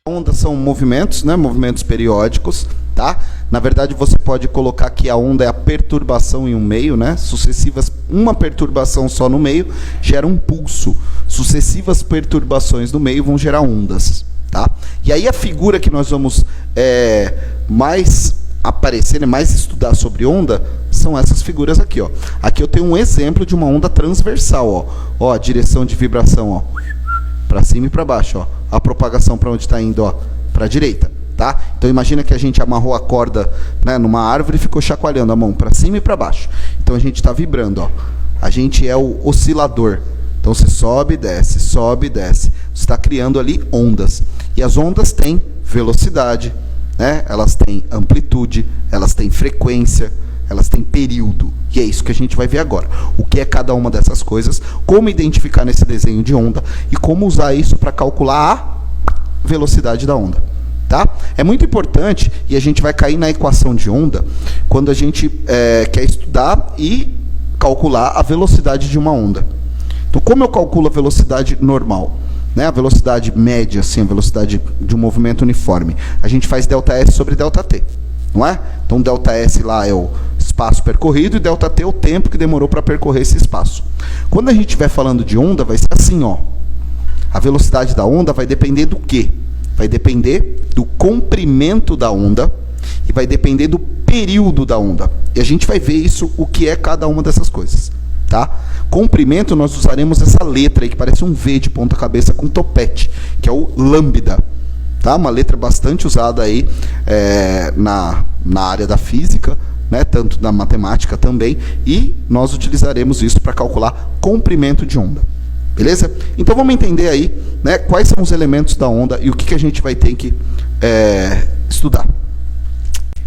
Ondas são movimentos, né? Movimentos periódicos, tá? Na verdade, você pode colocar que a onda é a perturbação em um meio, né? Sucessivas, uma perturbação só no meio gera um pulso. Sucessivas perturbações no meio vão gerar ondas, tá? E aí a figura que nós vamos mais aparecer, né? Mais estudar sobre onda, são essas figuras aqui, ó. Aqui eu tenho um exemplo de uma onda transversal, ó. Ó, a direção de vibração, ó. Para cima e para baixo, ó. A propagação para onde está indo, ó, para a direita, tá? Então imagina que a gente amarrou a corda, né, numa árvore e ficou chacoalhando a mão para cima e para baixo. Então a gente está vibrando, ó. A gente é o oscilador. Então você sobe e desce, sobe e desce. Você está criando ali ondas. E as ondas têm velocidade, né? Elas têm amplitude, elas têm frequência, elas têm período. E é isso que a gente vai ver agora. O que é cada uma dessas coisas, como identificar nesse desenho de onda e como usar isso para calcular a velocidade da onda. Tá? É muito importante, e a gente vai cair na equação de onda, quando a gente quer estudar e calcular a velocidade de uma onda. Então, como eu calculo a velocidade normal? Né? A velocidade média, assim, a velocidade de um movimento uniforme. A gente faz ΔS sobre ΔT. Não é? Então, ΔS lá é o espaço percorrido e ΔT é o tempo que demorou para percorrer esse espaço. Quando a gente estiver falando de onda, vai ser assim, ó. A velocidade da onda vai depender do quê? Vai depender do comprimento da onda e vai depender do período da onda. E a gente vai ver isso, o que é cada uma dessas coisas, tá? Comprimento, nós usaremos essa letra aí, que parece um V de ponta cabeça com topete, que é o lambda. Tá? Uma letra bastante usada aí na área da física, né? Tanto na matemática também, e nós utilizaremos isso para calcular comprimento de onda. Beleza? Então vamos entender aí, né, quais são os elementos da onda e o que a gente vai ter que estudar.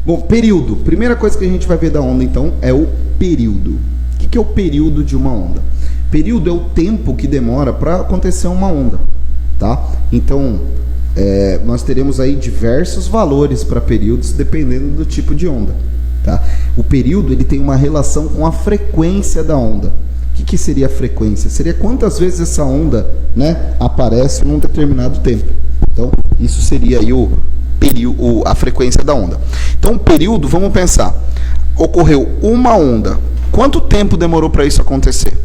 Bom, período. Primeira coisa que a gente vai ver da onda, então, é o período. O que é o período de uma onda? Período é o tempo que demora para acontecer uma onda. Tá? Então, nós teremos aí diversos valores para períodos, dependendo do tipo de onda. Tá? O período ele tem uma relação com a frequência da onda. O que seria a frequência? Seria quantas vezes essa onda, né, aparece em um determinado tempo. Então, isso seria aí a frequência da onda. Então, o período, vamos pensar, ocorreu uma onda. Quanto tempo demorou para isso acontecer?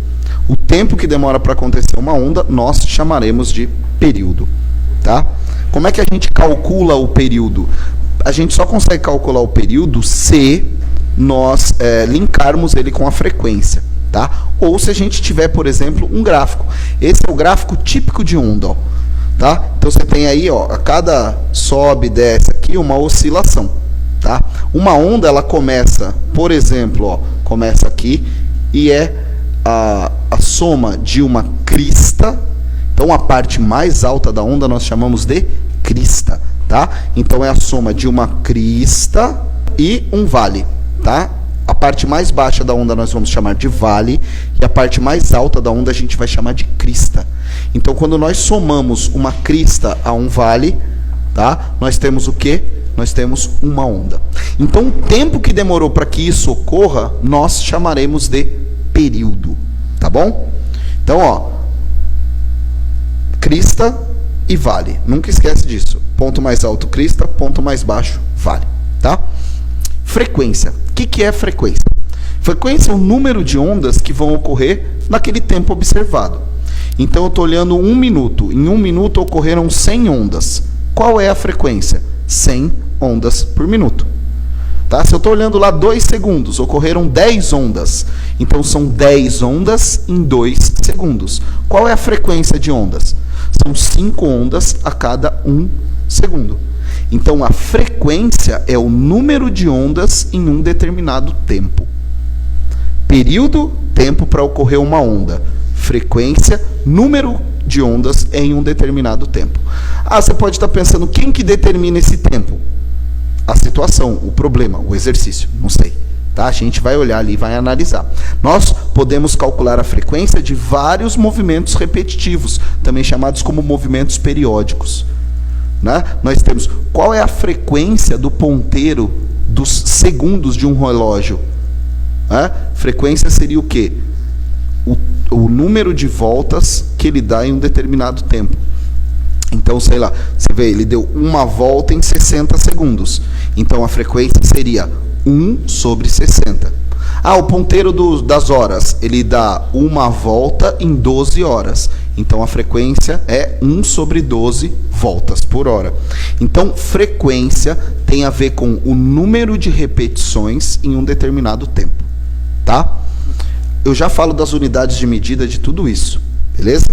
O tempo que demora para acontecer uma onda, nós chamaremos de período. Tá? Como é que a gente calcula o período? A gente só consegue calcular o período se nós linkarmos ele com a frequência. Tá? Ou se a gente tiver, por exemplo, um gráfico. Esse é o gráfico típico de onda. Ó. Tá? Então você tem aí, ó, a cada sobe e desce aqui, uma oscilação. Tá? Uma onda, ela começa, por exemplo, ó, começa aqui e é a soma de uma crista. Então a parte mais alta da onda nós chamamos de crista. Tá? Então é a soma de uma crista e um vale. Tá? A parte mais baixa da onda nós vamos chamar de vale e a parte mais alta da onda a gente vai chamar de crista. Então, quando nós somamos uma crista a um vale, tá? Nós temos o quê? Nós temos uma onda. Então, o tempo que demorou para que isso ocorra, nós chamaremos de período, tá bom? Então, ó, crista e vale. Nunca esquece disso. Ponto mais alto, crista, ponto mais baixo, vale, tá? Frequência. O que é frequência? Frequência é o número de ondas que vão ocorrer naquele tempo observado. Então, eu estou olhando 1 minuto. Em 1 minuto ocorreram 100 ondas. Qual é a frequência? 100 ondas por minuto. Tá? Se eu estou olhando lá 2 segundos, ocorreram 10 ondas. Então, são 10 ondas em 2 segundos. Qual é a frequência de ondas? São 5 ondas a cada 1 segundo. Então, a frequência é o número de ondas em um determinado tempo. Período, tempo para ocorrer uma onda. Frequência, número de ondas em um determinado tempo. Ah, você pode estar pensando, quem que determina esse tempo? A situação, o problema, o exercício, não sei. Tá? A gente vai olhar ali e vai analisar. Nós podemos calcular a frequência de vários movimentos repetitivos, também chamados como movimentos periódicos. Né? Nós temos qual é a frequência do ponteiro dos segundos de um relógio. Né? Frequência seria o quê? O número de voltas que ele dá em um determinado tempo. Então, Então, sei lá, você vê, ele deu uma volta em 60 segundos. Então, a frequência seria 1 sobre 60. Ah, o ponteiro das horas, ele dá uma volta em 12 horas. Então, a frequência é 1 sobre 12 voltas por hora. Então, frequência tem a ver com o número de repetições em um determinado tempo, tá? Eu já falo das unidades de medida de tudo isso, beleza?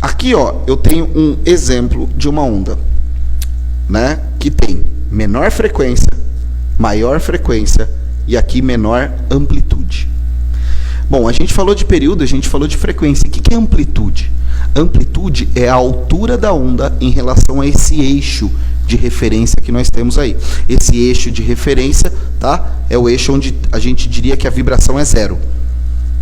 Aqui, ó, eu tenho um exemplo de uma onda, né, que tem menor frequência, maior frequência e aqui menor amplitude. Bom, a gente falou de período, a gente falou de frequência. O que é amplitude? Amplitude é a altura da onda em relação a esse eixo de referência que nós temos aí. Esse eixo de referência, tá? É o eixo onde a gente diria que a vibração é zero.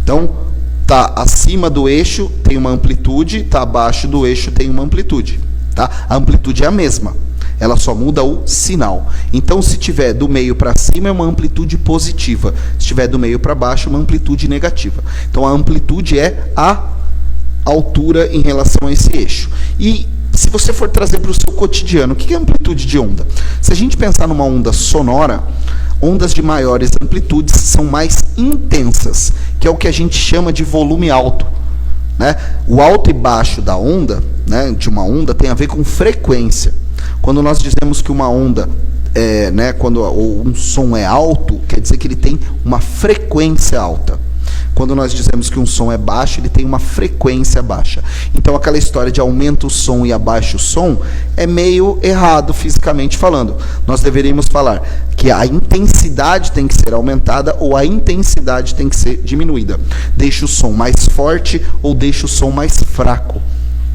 Então, tá acima do eixo tem uma amplitude, tá abaixo do eixo tem uma amplitude, tá? A amplitude é a mesma. Ela só muda o sinal. Então, se tiver do meio para cima, é uma amplitude positiva. Se tiver do meio para baixo, é uma amplitude negativa. Então, a amplitude é a altura em relação a esse eixo. E se você for trazer para o seu cotidiano, o que é amplitude de onda? Se a gente pensar numa onda sonora, ondas de maiores amplitudes são mais intensas, que é o que a gente chama de volume alto, né? O alto e baixo da onda, né, de uma onda, tem a ver com frequência. Quando nós dizemos que uma onda, quando um som é alto, quer dizer que ele tem uma frequência alta. Quando nós dizemos que um som é baixo, ele tem uma frequência baixa. Então, aquela história de aumenta o som e abaixa o som é meio errado fisicamente falando. Nós deveríamos falar que a intensidade tem que ser aumentada ou a intensidade tem que ser diminuída. Deixa o som mais forte ou deixa o som mais fraco.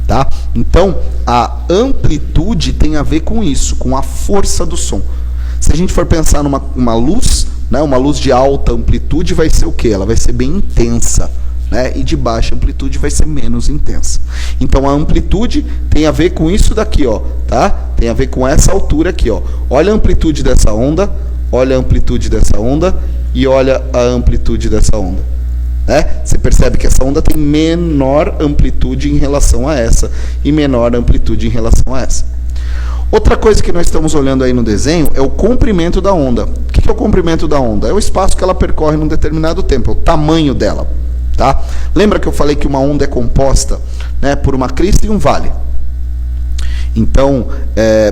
Tá? Então, a amplitude tem a ver com isso, com a força do som. Se a gente for pensar numa luz, né, uma luz de alta amplitude vai ser o quê? Ela vai ser bem intensa, né? E de baixa amplitude vai ser menos intensa. Então, a amplitude tem a ver com isso daqui, ó, tá? Tem a ver com essa altura aqui, ó. Olha a amplitude dessa onda, olha a amplitude dessa onda e olha a amplitude dessa onda. Você percebe que essa onda tem menor amplitude em relação a essa e menor amplitude em relação a essa. Outra coisa que nós estamos olhando aí no desenho é o comprimento da onda. O que é o comprimento da onda? É o espaço que ela percorre num determinado tempo, é o tamanho dela. Tá? Lembra que eu falei que uma onda é composta, né, por uma crista e um vale? Então,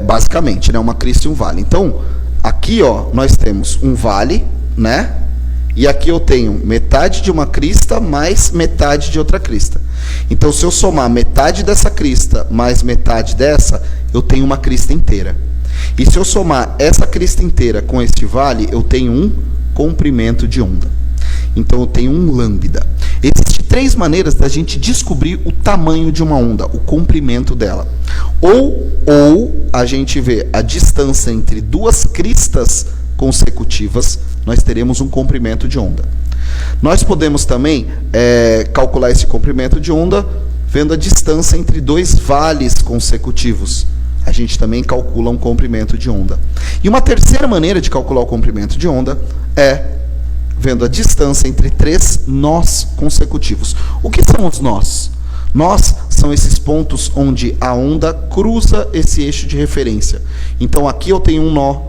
basicamente, né, uma crista e um vale. Então, aqui, ó, nós temos um vale, né? E aqui eu tenho metade de uma crista mais metade de outra crista. Então, se eu somar metade dessa crista mais metade dessa, eu tenho uma crista inteira. E se eu somar essa crista inteira com este vale, eu tenho um comprimento de onda. Então, eu tenho um lambda. Existem 3 maneiras da gente descobrir o tamanho de uma onda, o comprimento dela. Ou a gente vê a distância entre 2 cristas consecutivas, nós teremos um comprimento de onda. Nós podemos também calcular esse comprimento de onda vendo a distância entre 2 vales consecutivos. A gente também calcula um comprimento de onda. E uma terceira maneira de calcular o comprimento de onda é vendo a distância entre 3 nós consecutivos. O que são os nós? Nós são esses pontos onde a onda cruza esse eixo de referência. Então, aqui eu tenho um nó,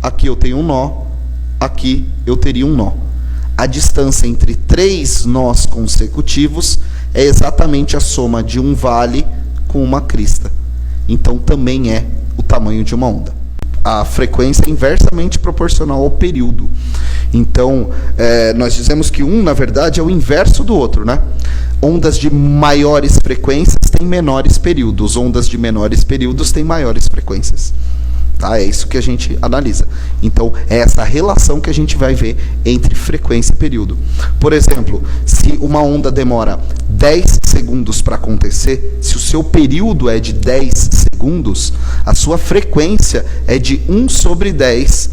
aqui eu tenho um nó, aqui eu teria um nó. A distância entre 3 nós consecutivos é exatamente a soma de um vale com uma crista. Então, também é o tamanho de uma onda. A frequência é inversamente proporcional ao período. Então, nós dizemos que um, na verdade, é o inverso do outro, né? Ondas de maiores frequências têm menores períodos. Ondas de menores períodos têm maiores frequências. Tá? É isso que a gente analisa. Então, é essa relação que a gente vai ver entre frequência e período. Por exemplo, se uma onda demora 10 segundos para acontecer, se o seu período é de 10 segundos, a sua frequência é de 1 sobre 10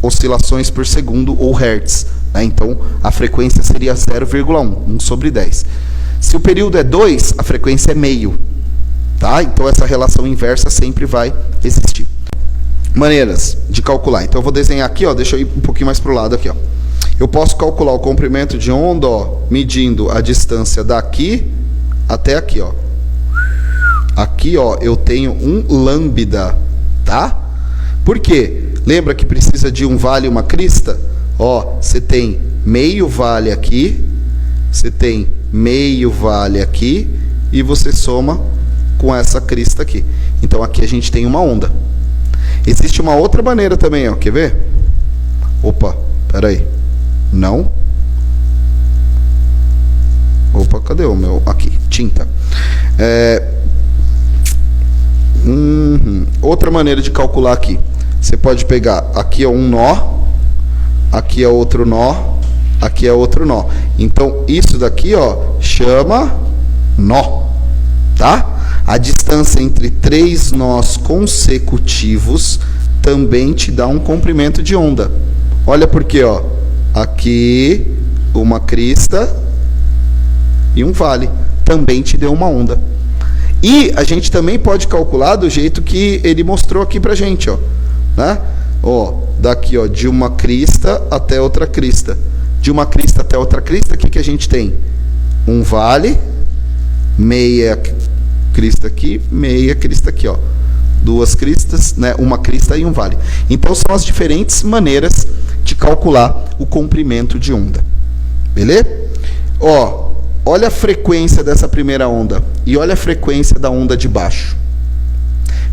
oscilações por segundo, ou hertz. Né? Então, a frequência seria 0,1, 1 sobre 10. Se o período é 2, a frequência é meio. Tá? Então, essa relação inversa sempre vai existir. Maneiras de calcular. Então, eu vou desenhar aqui, ó, deixa eu ir um pouquinho mais para o lado aqui. Ó. Eu posso calcular o comprimento de onda, ó, medindo a distância daqui até aqui. Ó. aqui, ó, eu tenho um lambda, tá? Por quê? Lembra que precisa de um vale e uma crista? Ó, você tem meio vale aqui, você tem meio vale aqui, e você soma com essa crista aqui. Então aqui a gente tem uma onda. Existe uma outra maneira também, ó, quer ver? Opa, peraí. Não. Opa, cadê o meu? Aqui, tinta. Outra maneira de calcular aqui. Você pode pegar, aqui é um nó, aqui é outro nó, aqui é outro nó. Então, isso daqui, ó, chama nó, tá? A distância entre 3 nós consecutivos também te dá um comprimento de onda. Olha por quê, ó. Aqui, uma crista e um vale. Também te deu uma onda. E a gente também pode calcular do jeito que ele mostrou aqui pra gente, ó. Né? Ó, daqui, ó, de uma crista até outra crista. De uma crista até outra crista, o que a gente tem? Um vale, meia crista aqui, meia crista aqui, ó. Duas cristas, né? Uma crista e um vale. Então são as diferentes maneiras de calcular o comprimento de onda. Beleza? Ó, olha a frequência dessa primeira onda e olha a frequência da onda de baixo.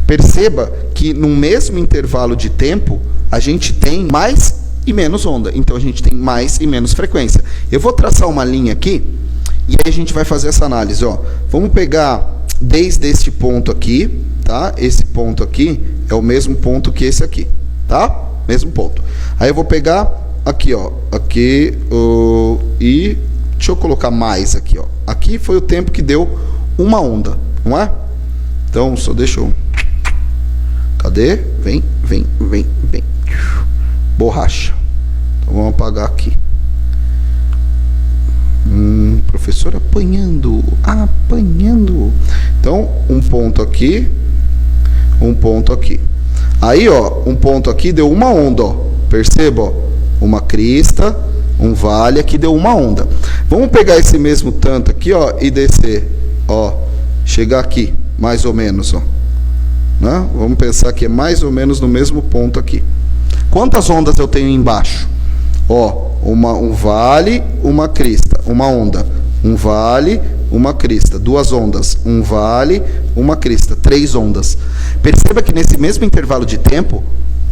Perceba que no mesmo intervalo de tempo a gente tem mais e menos onda. Então a gente tem mais e menos frequência. Eu vou traçar uma linha aqui e aí a gente vai fazer essa análise, ó. Vamos pegar desde este ponto aqui, tá? Esse ponto aqui é o mesmo ponto que esse aqui, tá? Mesmo ponto. Aí eu vou pegar aqui, ó, aqui e deixa eu colocar mais aqui, ó. Aqui foi o tempo que deu uma onda, não é? Então só deixa eu... Cadê? Vem. Borracha. Então vamos apagar aqui. Professor apanhando. Então, um ponto aqui. Um ponto aqui. Aí, ó, um ponto aqui deu uma onda, ó. Perceba, ó. Uma crista, um vale, aqui deu uma onda. Vamos pegar esse mesmo tanto aqui, ó, e descer, ó. Chegar aqui, mais ou menos, ó. Né? Vamos pensar que é mais ou menos no mesmo ponto aqui. Quantas ondas eu tenho embaixo? Ó, um vale, uma crista, uma onda. Um vale, uma crista, duas ondas. Um vale, uma crista, 3 ondas. Perceba que nesse mesmo intervalo de tempo,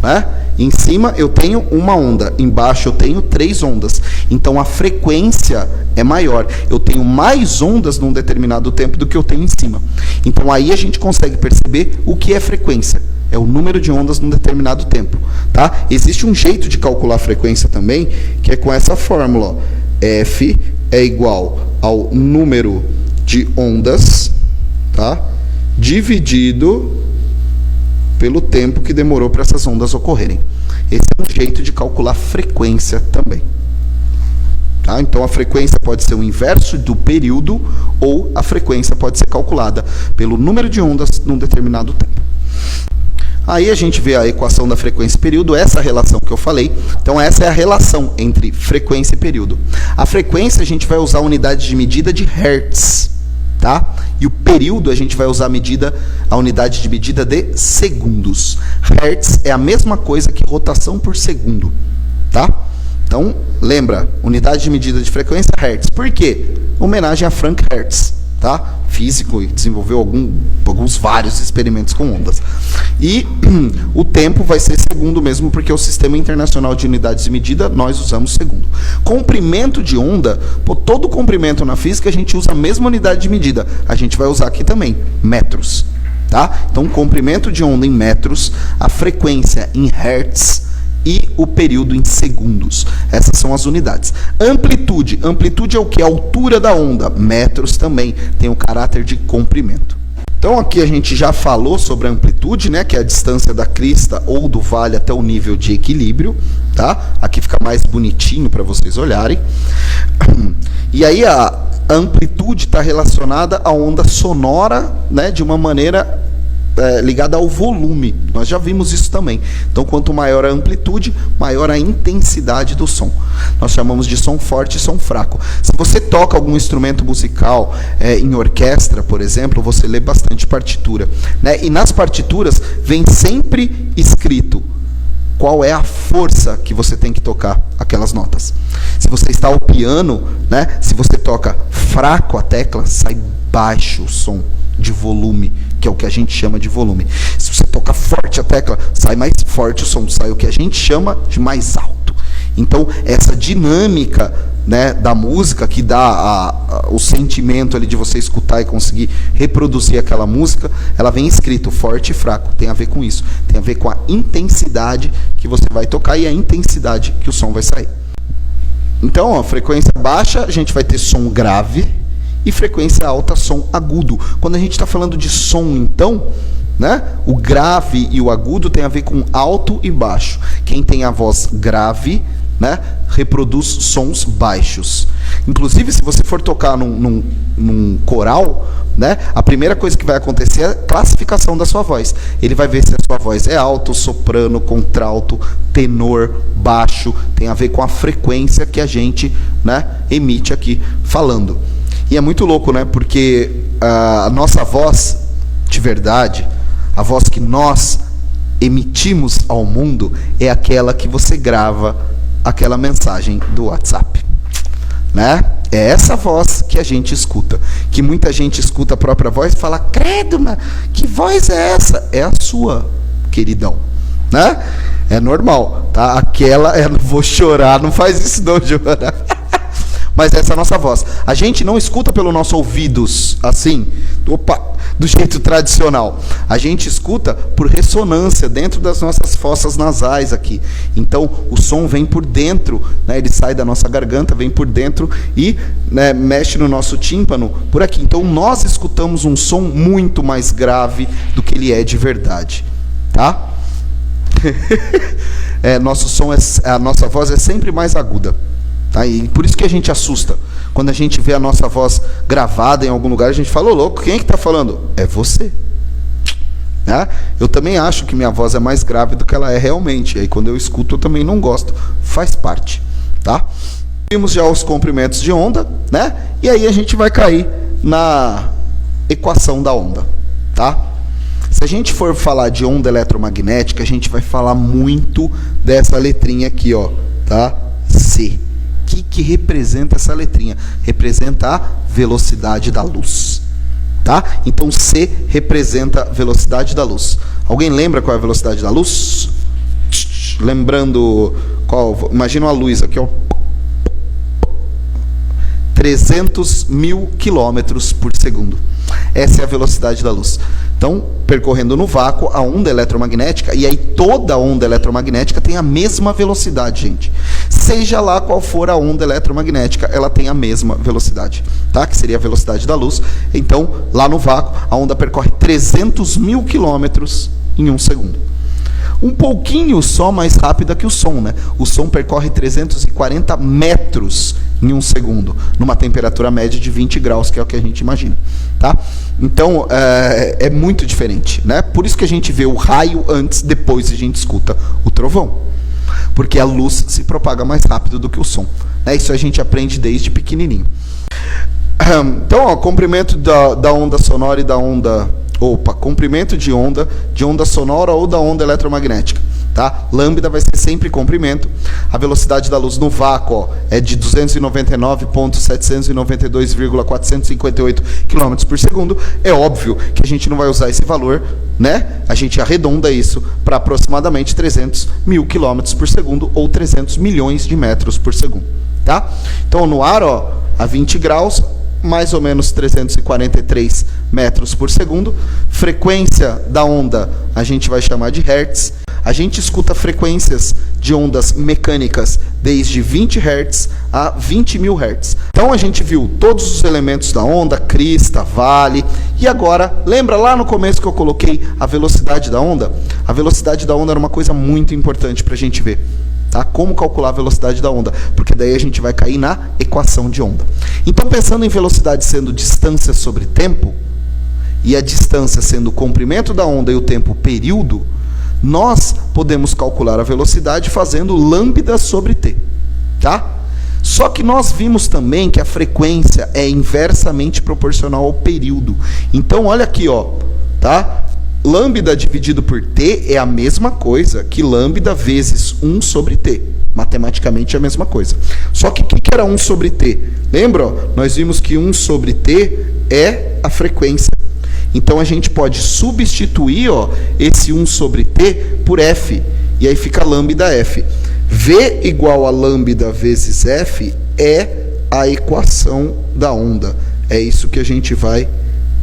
né, em cima eu tenho uma onda, embaixo eu tenho 3 ondas. Então a frequência é maior. Eu tenho mais ondas num determinado tempo do que eu tenho em cima. Então aí a gente consegue perceber o que é frequência. É o número de ondas num determinado tempo, tá? Existe um jeito de calcular a frequência também, que é com essa fórmula, ó. F é igual ao número de ondas, tá? Dividido pelo tempo que demorou para essas ondas ocorrerem. Esse é um jeito de calcular frequência também. Tá? Então a frequência pode ser o inverso do período ou a frequência pode ser calculada pelo número de ondas num determinado tempo. Aí a gente vê a equação da frequência e período, essa relação que eu falei. Então essa é a relação entre frequência e período. A frequência a gente vai usar a unidade de medida de Hertz, tá? E o período a gente vai usar a unidade de medida de segundos. Hertz é a mesma coisa que rotação por segundo, tá? Então, lembra, unidade de medida de frequência, Hertz. Por quê? Homenagem a Frank Hertz, tá? Físico, e desenvolveu vários experimentos com ondas. E o tempo vai ser segundo mesmo, porque o Sistema Internacional de Unidades de Medida, nós usamos segundo. Comprimento de onda, todo comprimento na física a gente usa a mesma unidade de medida. A gente vai usar aqui também, metros, tá? Então, comprimento de onda em metros, a frequência em hertz, e o período em segundos. Essas são as unidades. Amplitude. Amplitude é o que? A altura da onda. Metros também tem o caráter de comprimento. Então aqui a gente já falou sobre a amplitude, né, que é a distância da crista ou do vale até o nível de equilíbrio, tá? Aqui fica mais bonitinho para vocês olharem. E aí a amplitude está relacionada à onda sonora, né, de uma maneira ligada ao volume. Nós já vimos isso também. Então, quanto maior a amplitude, maior a intensidade do som. Nós chamamos de som forte e som fraco. Se você toca algum instrumento musical em orquestra, por exemplo, você lê bastante partitura, né? E nas partituras vem sempre escrito qual é a força que você tem que tocar aquelas notas. Se você está ao piano, né? Se você toca fraco a tecla, sai baixo o som de volume, que é o que a gente chama de volume. Se você toca forte a tecla, sai mais forte o som, sai o que a gente chama de mais alto. Então, essa dinâmica, né, da música, que dá o sentimento ali de você escutar e conseguir reproduzir aquela música, ela vem escrito forte e fraco, tem a ver com isso. Tem a ver com a intensidade que você vai tocar e a intensidade que o som vai sair. Então, frequência baixa, a gente vai ter som grave, e frequência alta, som agudo. Quando a gente está falando de som, então, né, o grave e o agudo tem a ver com alto e baixo. Quem tem a voz grave, né, reproduz sons baixos. Inclusive, se você for tocar num coral, né, a primeira coisa que vai acontecer é a classificação da sua voz. Ele vai ver se a sua voz é alto, soprano, contralto, tenor, baixo. Tem a ver com a frequência que a gente, né, emite aqui falando. E é muito louco, né? Porque a nossa voz, de verdade, a voz que nós emitimos ao mundo é aquela que você grava aquela mensagem do WhatsApp, né? É essa voz que a gente escuta. Que muita gente escuta a própria voz e fala: credo, mas que voz é essa? É a sua, queridão, né? É normal, tá? Aquela, não vou chorar, não faz isso não, Giovana. Mas essa é a nossa voz. A gente não escuta pelos nossos ouvidos, assim, do jeito tradicional. A gente escuta por ressonância dentro das nossas fossas nasais aqui. Então, o som vem por dentro, né? Ele sai da nossa garganta, vem por dentro e, né, mexe no nosso tímpano por aqui. Então, nós escutamos um som muito mais grave do que ele é de verdade, tá? Nosso som a nossa voz é sempre mais aguda. Tá? E por isso que a gente assusta. Quando a gente vê a nossa voz gravada em algum lugar, a gente fala: ô louco, quem é que está falando? É você. Né? Eu também acho que minha voz é mais grave do que ela é realmente. E aí quando eu escuto, eu também não gosto. Faz parte. Tá? Vimos já os comprimentos de onda, né? E aí a gente vai cair na equação da onda. Tá? Se a gente for falar de onda eletromagnética, a gente vai falar muito dessa letrinha aqui, ó, tá? C. O que representa essa letrinha? Representa a velocidade da luz, tá? Então, C representa a velocidade da luz. Alguém lembra qual é a velocidade da luz? Lembrando qual? Imagina uma luz aqui, ó. 300 mil quilômetros por segundo. Essa é a velocidade da luz. Então, percorrendo no vácuo, a onda eletromagnética, e aí toda onda eletromagnética tem a mesma velocidade, gente. Seja lá qual for a onda eletromagnética, ela tem a mesma velocidade, tá? Que seria a velocidade da luz. Então, lá no vácuo, a onda percorre 300 mil quilômetros em 1 segundo. Um pouquinho só mais rápida que o som, né? O som percorre 340 metros em 1 segundo, numa temperatura média de 20 graus, que é o que a gente imagina, tá? Então, é muito diferente, né? Por isso que a gente vê o raio antes, depois a gente escuta o trovão. Porque a luz se propaga mais rápido do que o som, né? Isso a gente aprende desde pequenininho. Então, ó, comprimento da onda sonora e da onda... comprimento de onda sonora ou da onda eletromagnética, tá? Lambda vai ser sempre comprimento. A velocidade da luz no vácuo, ó, é de 299.792,458 km por segundo. É óbvio que a gente não vai usar esse valor, né? A gente arredonda isso para aproximadamente 300 mil km por segundo ou 300 milhões de metros por segundo, tá? Então, no ar, ó, a 20 graus, mais ou menos 343 metros por segundo. Frequência da onda a gente vai chamar de hertz. A gente escuta frequências de ondas mecânicas desde 20 Hz a 20 mil Hz. Então a gente viu todos os elementos da onda, crista, vale. E agora, lembra lá no começo que eu coloquei a velocidade da onda? A velocidade da onda era uma coisa muito importante para a gente ver. Tá? Como calcular a velocidade da onda? Porque daí a gente vai cair na equação de onda. Então, pensando em velocidade sendo distância sobre tempo, e a distância sendo o comprimento da onda e o tempo período, nós podemos calcular a velocidade fazendo lambda sobre t, tá? Só que nós vimos também que a frequência é inversamente proporcional ao período. Então, olha aqui, ó, tá? Lambda dividido por t é a mesma coisa que lambda vezes 1 sobre t. Matematicamente é a mesma coisa. Só que o que era 1 sobre t? Lembra? Ó? Nós vimos que 1 sobre t é a frequência. Então, a gente pode substituir, ó, esse 1 sobre t por f. E aí fica lambda f. V igual a lambda vezes f é a equação da onda. É isso que a gente vai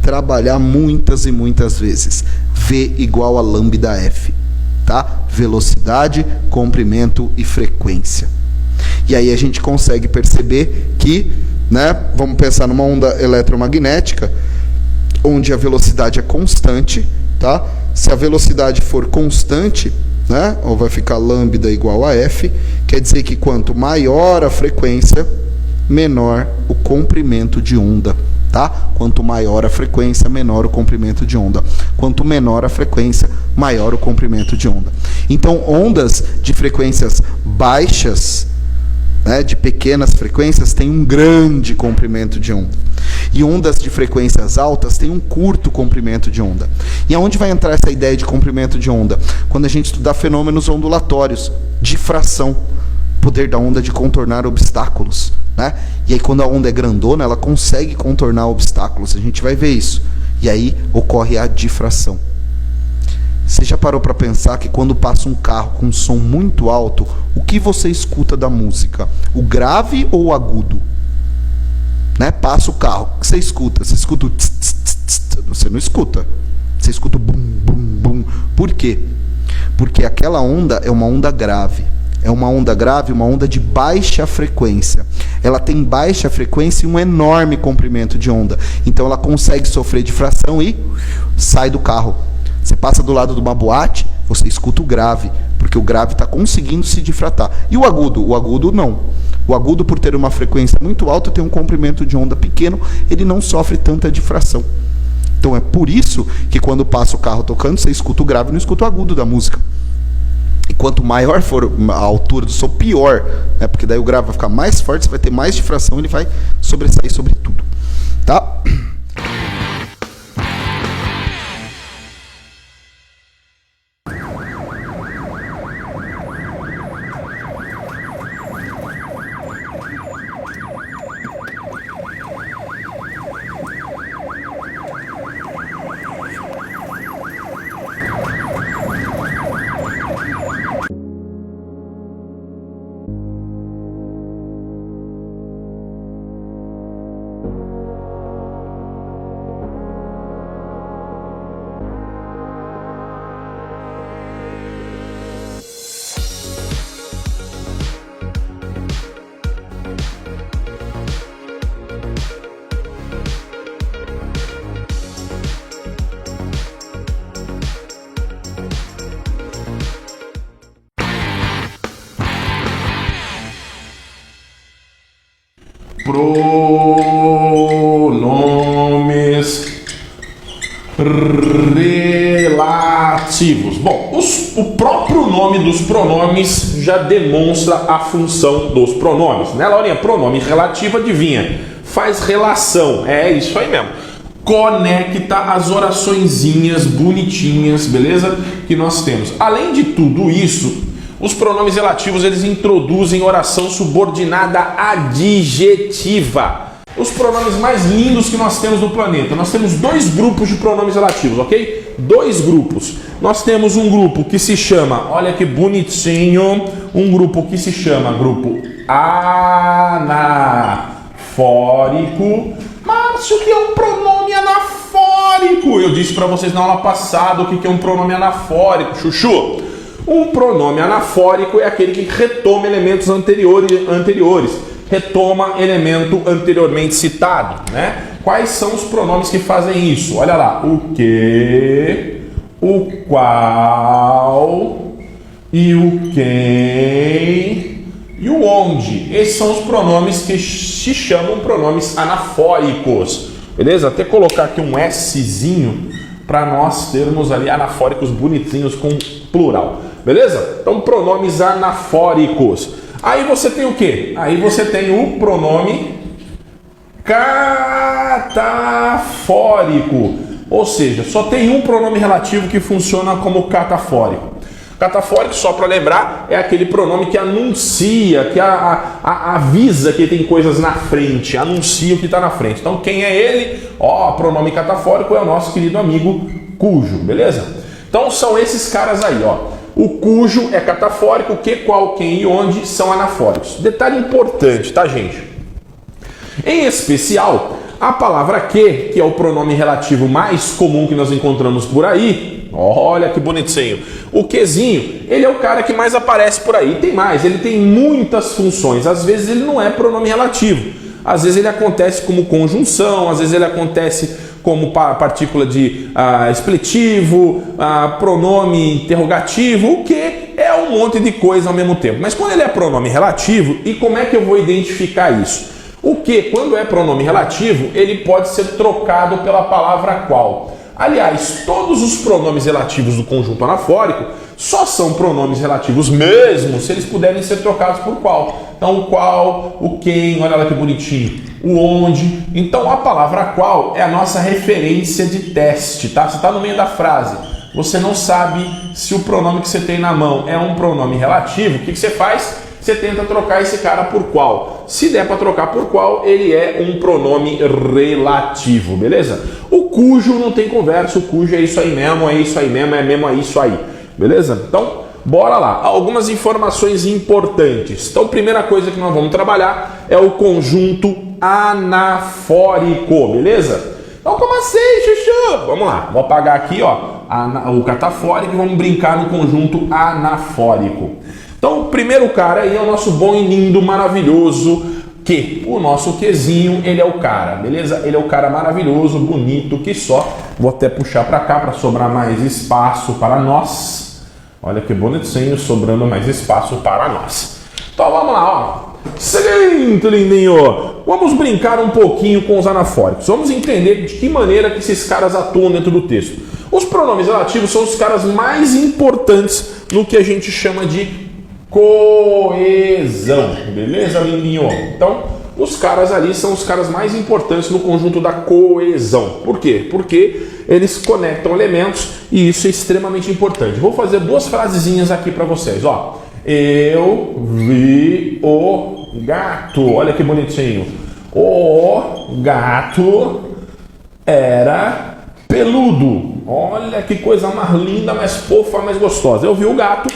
trabalhar muitas e muitas vezes. V igual a lambda f, tá? Velocidade, comprimento e frequência. E aí a gente consegue perceber que, né, vamos pensar numa onda eletromagnética, onde a velocidade é constante, tá? Se a velocidade for constante, né, ou vai ficar lambda igual a f, quer dizer que quanto maior a frequência, menor o comprimento de onda, tá? Quanto maior a frequência, menor o comprimento de onda. Quanto menor a frequência, maior o comprimento de onda. Então, ondas de frequências baixas, né, de pequenas frequências, têm um grande comprimento de onda. E ondas de frequências altas têm um curto comprimento de onda. E aonde vai entrar essa ideia de comprimento de onda? Quando a gente estudar fenômenos ondulatórios, difração, poder da onda de contornar obstáculos, né? E aí quando a onda é grandona, ela consegue contornar obstáculos. A gente vai ver isso. E aí ocorre a difração. Você já parou para pensar que quando passa um carro com um som muito alto, o que você escuta da música? O grave ou o agudo? Né? Passa o carro, o que você escuta? Você escuta o tss, tss, tss, tss. Você não escuta. Você escuta o bum, bum, bum. Por quê? Porque aquela onda é uma onda grave. É uma onda grave, uma onda de baixa frequência. Ela tem baixa frequência e um enorme comprimento de onda. Então ela consegue sofrer difração e sai do carro. Você passa do lado de uma boate, você escuta o grave, porque o grave está conseguindo se difratar. E o agudo? O agudo não. O agudo, por ter uma frequência muito alta, tem um comprimento de onda pequeno, ele não sofre tanta difração. Então é por isso que quando passa o carro tocando, você escuta o grave e não escuta o agudo da música. E quanto maior for a altura do som, pior, né? Porque daí o grave vai ficar mais forte, você vai ter mais difração, ele vai sobressair sobre tudo. Tá? Pronomes relativos. Bom, o próprio nome dos pronomes já demonstra a função dos pronomes, né, Laurinha? Pronome relativo, adivinha? Faz relação, é isso aí mesmo. Conecta as oraçõezinhas bonitinhas, beleza? Que nós temos. Além de tudo isso, os pronomes relativos, eles introduzem oração subordinada adjetiva. Os pronomes mais lindos que nós temos no planeta. Nós temos dois grupos de pronomes relativos, ok? Dois grupos. Nós temos um grupo que se chama, olha que bonitinho, um grupo que se chama grupo anafórico. Márcio, o que é um pronome anafórico? Eu disse para vocês na aula passada o que é um pronome anafórico, chuchu. Um pronome anafórico é aquele que retoma elementos anteriores, retoma elemento anteriormente citado, né? Quais são os pronomes que fazem isso? Olha lá, o que, o qual e o quem e o onde. Esses são os pronomes que se chamam pronomes anafóricos. beleza? Até colocar aqui um Szinho para nós termos ali anafóricos bonitinhos com plural, beleza? Então, pronomes anafóricos. Aí você tem o quê? Aí você tem o pronome catafórico, ou seja, só tem um pronome relativo que funciona como catafórico. Catafórico, só para lembrar, é aquele pronome que anuncia, que avisa que tem coisas na frente, anuncia o que está na frente. Então, quem é ele? Ó, pronome catafórico é o nosso querido amigo cujo, beleza? Então, são esses caras aí, ó. O cujo é catafórico, o que, qual, quem e onde são anafóricos. Detalhe importante, tá, gente? Em especial, a palavra que é o pronome relativo mais comum que nós encontramos por aí. Olha que bonitinho. O quezinho, ele é o cara que mais aparece por aí. Tem mais, ele tem muitas funções. Às vezes ele não é pronome relativo. Às vezes ele acontece como conjunção, às vezes ele acontece como partícula de expletivo, pronome interrogativo, o que é um monte de coisa ao mesmo tempo. Mas quando ele é pronome relativo, e como é que eu vou identificar isso? O que, quando é pronome relativo, ele pode ser trocado pela palavra qual. Aliás, todos os pronomes relativos do conjunto anafórico só são pronomes relativos mesmo se eles puderem ser trocados por qual. Então, o qual, o quem, olha lá que bonitinho, o onde. Então, a palavra qual é a nossa referência de teste, tá? Você está no meio da frase, você não sabe se o pronome que você tem na mão é um pronome relativo, o que você faz? Você tenta trocar esse cara por qual. Se der para trocar por qual, ele é um pronome relativo, beleza? O cujo não tem conversa, o cujo é isso aí mesmo, é isso aí, beleza? Então, bora lá. Algumas informações importantes. Então, primeira coisa que nós vamos trabalhar é o conjunto anafórico, beleza? Então, como assim, Chuchu? Vamos lá, vou apagar aqui, ó, o catafórico e vamos brincar no conjunto anafórico. Então, o primeiro cara aí é o nosso bom e lindo, maravilhoso que. O nosso quezinho, ele é o cara, beleza? Ele é o cara maravilhoso, bonito, que só. Vou até puxar para cá para sobrar mais espaço para nós. Olha que bonitinho, sobrando mais espaço para nós. Então, vamos lá, ó. Seguinte, lindinho. Vamos brincar um pouquinho com os anafóricos. Vamos entender de que maneira que esses caras atuam dentro do texto. Os pronomes relativos são os caras mais importantes no que a gente chama de coesão, beleza, lindinho? Então, os caras ali são os caras mais importantes no conjunto da coesão. Por quê? Porque eles conectam elementos e isso é extremamente importante. Vou fazer duas frasezinhas aqui para vocês, ó. Eu vi o gato. Olha que bonitinho. O gato era peludo. Olha que coisa mais linda, mais fofa, mais gostosa. Eu vi o gato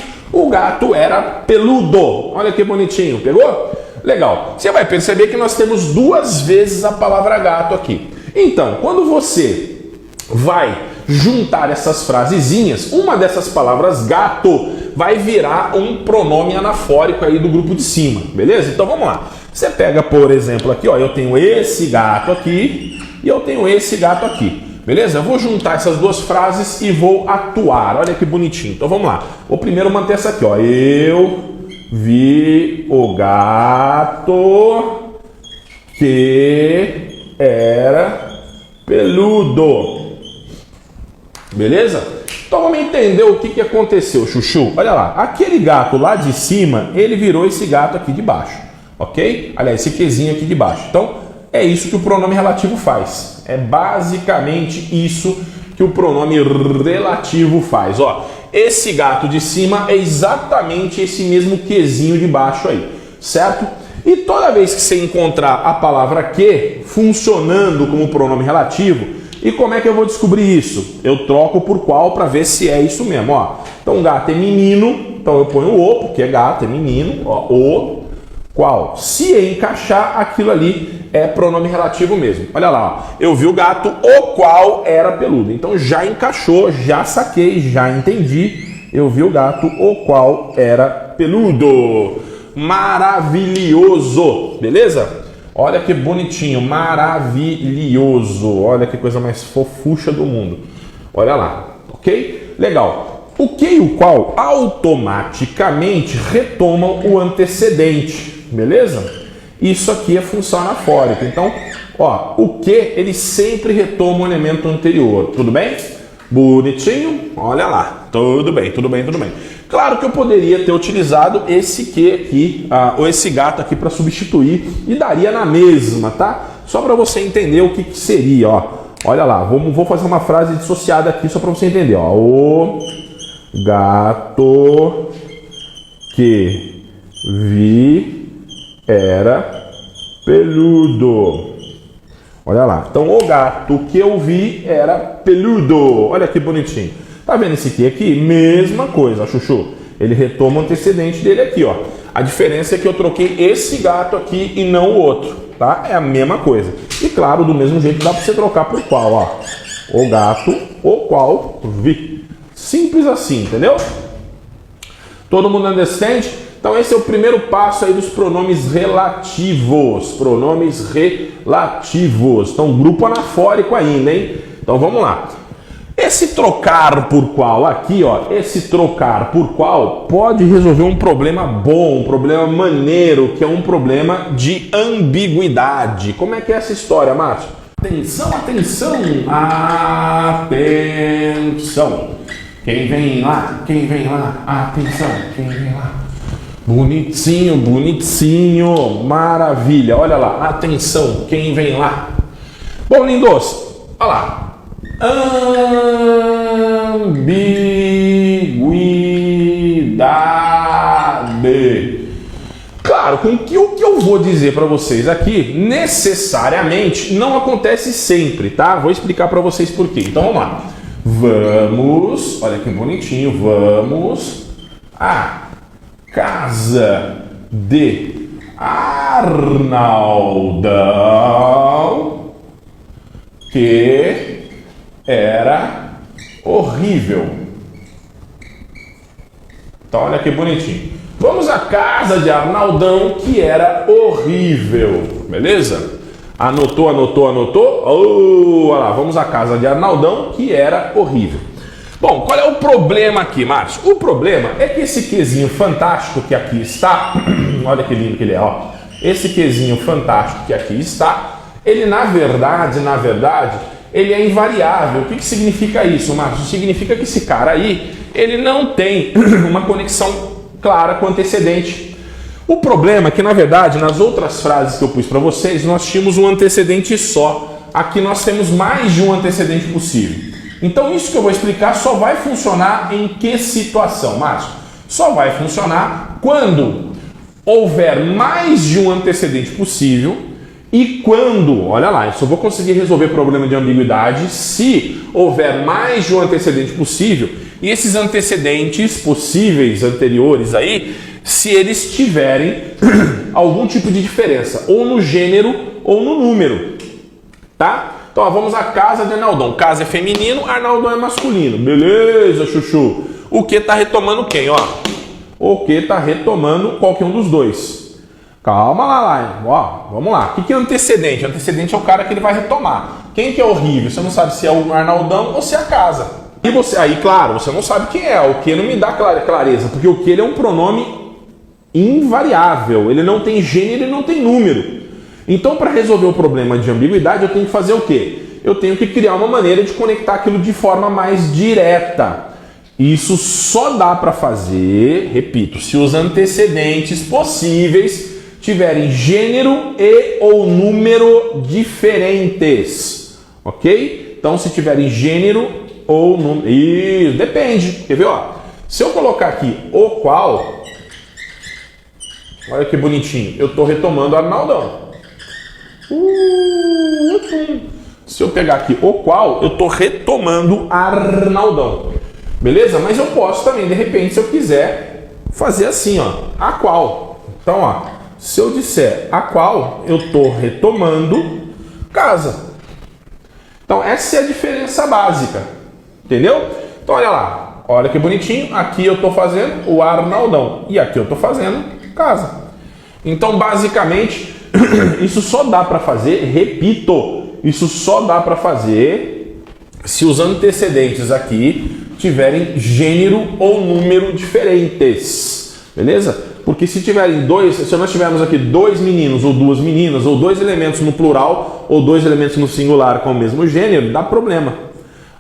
era peludo. Olha que bonitinho, pegou? Legal. Você vai perceber que nós temos duas vezes a palavra gato aqui. Então, quando você vai juntar essas frasezinhas, uma dessas palavras gato vai virar um pronome anafórico aí do grupo de cima, beleza? Então vamos lá. Você pega, por exemplo, aqui, ó, eu tenho esse gato aqui e eu tenho esse gato aqui. Beleza? Eu vou juntar essas duas frases e vou atuar. Olha que bonitinho. Então vamos lá. Vou primeiro manter essa aqui, ó. Eu vi o gato que era peludo. Beleza? Então vamos entender o que aconteceu, Chuchu. Olha lá. Aquele gato lá de cima, ele virou esse gato aqui de baixo. Ok? Aliás, esse quezinho aqui de baixo. Então, é isso que o pronome relativo faz. É basicamente isso que o pronome relativo faz. Ó, esse gato de cima é exatamente esse mesmo quezinho de baixo aí, certo? E toda vez que você encontrar a palavra que funcionando como pronome relativo, e como é que eu vou descobrir isso? Eu troco por qual para ver se é isso mesmo. Ó. Então, gato é menino, então eu ponho o, porque é gato, é menino, ó, o, qual. Se encaixar, aquilo ali é pronome relativo mesmo. Olha lá, ó. Eu vi o gato, o qual era peludo. Então já encaixou, já saquei, já entendi. Eu vi o gato, o qual era peludo. Maravilhoso, beleza? Olha que bonitinho, maravilhoso. Olha que coisa mais fofucha do mundo. Olha lá, ok? Legal. O que e o qual automaticamente retomam o antecedente, beleza? Isso aqui é função anafórica. Então, Ó, o que ele sempre retoma o elemento anterior, tudo bem? Bonitinho, olha lá, tudo bem, tudo bem, tudo bem. Claro que eu poderia ter utilizado esse que aqui, ou esse gato aqui para substituir e daria na mesma, tá? Só para você entender o que seria, ó. Olha lá, vou fazer uma frase dissociada aqui só para você entender, ó. O gato que vi era peludo. Olha lá, então o gato que eu vi era peludo. Olha que bonitinho. Tá vendo esse aqui? Mesma coisa, Chuchu. Ele retoma o antecedente dele aqui, ó. A diferença é que eu troquei esse gato aqui e não o outro, tá? É a mesma coisa. E claro, do mesmo jeito dá pra você trocar por qual, ó. O gato, o qual vi. Simples assim, entendeu? Todo mundo understand? Então esse é o primeiro passo aí dos pronomes relativos. Pronomes relativos. Então grupo anafórico ainda, hein? Então vamos lá. Esse trocar por qual aqui, ó, esse trocar por qual pode resolver um problema bom, um problema maneiro, que é um problema de ambiguidade. Como é que é essa história, Márcio? Atenção, atenção, atenção. Quem vem lá? Quem vem lá? Atenção, quem vem lá? Bonitinho, bonitinho, maravilha. Olha lá, atenção, quem vem lá? Bom, lindos, olha lá. Ambiguidade. Claro, com que o que eu vou dizer para vocês aqui necessariamente não acontece sempre, tá? Vou explicar para vocês por quê. Então vamos lá. Vamos, olha que bonitinho, vamos à casa de Arnaldão, que era horrível. Então olha que bonitinho. Vamos à casa de Arnaldão, que era horrível. Beleza? Anotou, anotou, anotou? Oh, olha lá, vamos à casa de Arnaldão, que era horrível. Bom, qual é o problema aqui, Márcio? O problema é que esse quezinho fantástico que aqui está, olha que lindo que ele é, ó. Esse quezinho fantástico que aqui está, ele na verdade, ele é invariável. O que significa isso, Márcio? Significa que esse cara aí, ele não tem uma conexão clara com o antecedente. O problema é que, na verdade, nas outras frases que eu pus para vocês, nós tínhamos um antecedente só. Aqui nós temos mais de um antecedente possível. Então, isso que eu vou explicar só vai funcionar em que situação, Márcio? Só vai funcionar quando houver mais de um antecedente possível e quando, olha lá, eu só vou conseguir resolver problema de ambiguidade se houver mais de um antecedente possível e esses antecedentes possíveis anteriores aí, se eles tiverem algum tipo de diferença, ou no gênero ou no número, tá? Então, ó, vamos à casa de Arnaldão. Casa é feminino, Arnaldão é masculino. Beleza, Chuchu. O que tá retomando quem, ó? O que tá retomando qualquer um dos dois. Calma lá. Ó, vamos lá. O que é antecedente? Antecedente é o cara que ele vai retomar. Quem que é horrível? Você não sabe se é o Arnaldão ou se é a casa. E você, aí, claro, você não sabe quem é. O que não me dá clareza, porque o que ele é um pronome invariável. Ele não tem gênero e não tem número. Então, para resolver o problema de ambiguidade, eu tenho que fazer o quê? Eu tenho que criar uma maneira de conectar aquilo de forma mais direta. Isso só dá para fazer, repito, se os antecedentes possíveis tiverem gênero e ou número diferentes, ok? Então, se tiverem gênero ou número... Isso, depende. Quer ver, ó? Se eu colocar aqui o qual... Olha que bonitinho. Eu estou retomando Arnaldão. Se eu pegar aqui o qual, eu estou retomando Arnaldão. Beleza? Mas eu posso também, de repente, se eu quiser, fazer assim, ó. A qual. Então, ó. Se eu disser a qual, eu estou retomando casa. Então, essa é a diferença básica. Entendeu? Então, olha lá. Olha que bonitinho. Aqui eu estou fazendo o Arnaldão. E aqui eu estou fazendo casa. Então, basicamente, isso só dá para fazer, repito, isso só dá para fazer se os antecedentes aqui tiverem gênero ou número diferentes. beleza? Porque se nós tivermos aqui dois meninos ou duas meninas, ou dois elementos no plural, ou dois elementos no singular com o mesmo gênero, dá problema.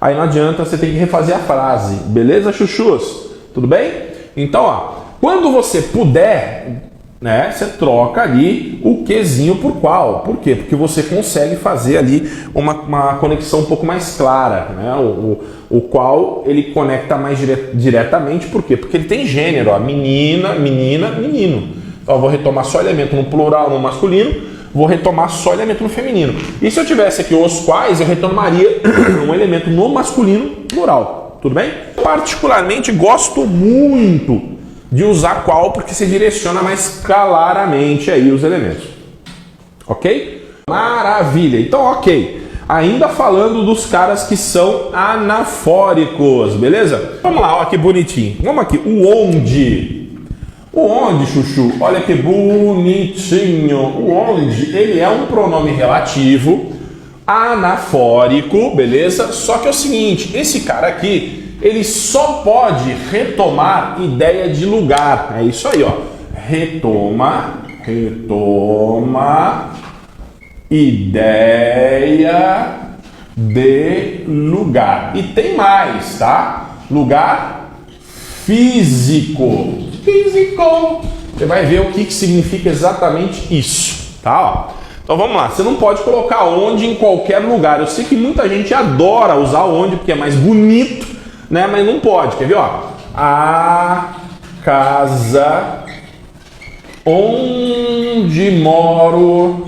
Aí não adianta, você tem que refazer a frase, beleza, chuchus? Tudo bem? Então, ó, quando você puder, né, você troca ali o quezinho por qual. Por quê? Porque você consegue fazer ali uma conexão um pouco mais clara, né? O qual ele conecta mais diretamente. Por quê? Porque ele tem gênero, ó, menina, menina, menino. Então eu vou retomar só elemento no plural, no masculino, vou retomar só elemento no feminino. E se eu tivesse aqui os quais, eu retomaria um elemento no masculino plural. Tudo bem? Particularmente gosto muito de usar qual, porque se direciona mais claramente aí os elementos. Ok? Maravilha. Então, ok. Ainda falando dos caras que são anafóricos, beleza? Vamos lá, olha que bonitinho. Vamos aqui, o onde. O onde, chuchu? Olha que bonitinho. O onde, ele é um pronome relativo anafórico, beleza? Só que é o seguinte, esse cara aqui, ele só pode retomar ideia de lugar. É isso aí, ó. Retoma ideia de lugar. E tem mais, tá? Lugar físico. Físico. Você vai ver o que significa exatamente isso, tá? Ó. Então vamos lá. Você não pode colocar onde em qualquer lugar. Eu sei que muita gente adora usar onde porque é mais bonito, né? Mas não pode, quer ver? Ó? A casa onde moro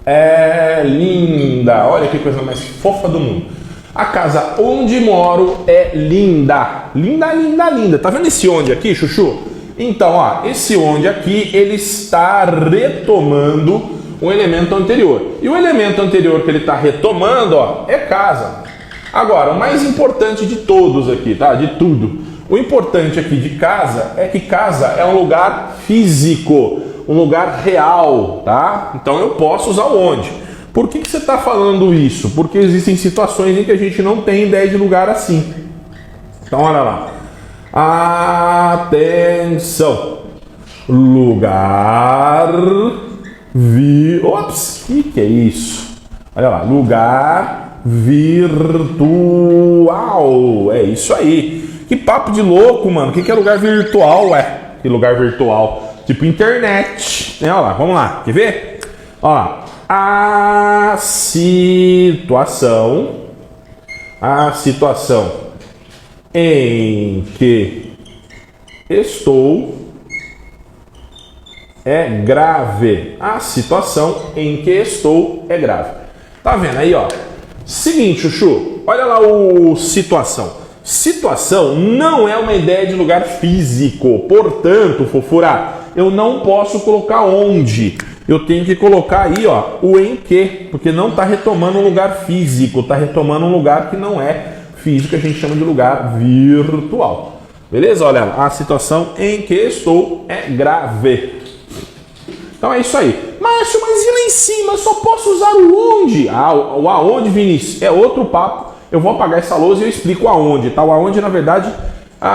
é linda. Olha que coisa mais fofa do mundo. A casa onde moro é linda. Linda, linda, linda. Tá vendo esse onde aqui, chuchu? Então, ó, esse onde aqui, ele está retomando um elemento anterior. E o elemento anterior que ele está retomando, ó, é casa. Agora, o mais importante de todos aqui, tá? De tudo. O importante aqui de casa é que casa é um lugar físico, um lugar real, tá? Então eu posso usar o onde. Por que você está falando isso? Porque existem situações em que a gente não tem ideia de lugar assim. Então, olha lá. Atenção. Lugar Ops, que é isso? Olha lá. Lugar virtual. É isso aí. Que papo de louco, mano. O que é lugar virtual, ué? Que lugar virtual? Tipo internet. Olha lá, vamos lá. Quer ver? Ó, a situação em que estou é grave. A situação em que estou é grave. Tá vendo aí, ó? Seguinte, chuchu. Olha lá o situação. Situação não é uma ideia de lugar físico. Portanto, fofura, eu não posso colocar onde. Eu tenho que colocar aí, ó, o em que, porque não está retomando um lugar físico, está retomando um lugar que não é físico, a gente chama de lugar virtual. Beleza? Olha, a situação em que estou é grave. Então é isso aí. Márcio, mas e lá em cima? Eu só posso usar o onde? Ah, o aonde, Vinícius, é outro papo. Eu vou apagar essa lousa e eu explico o aonde, tá? O aonde, na verdade,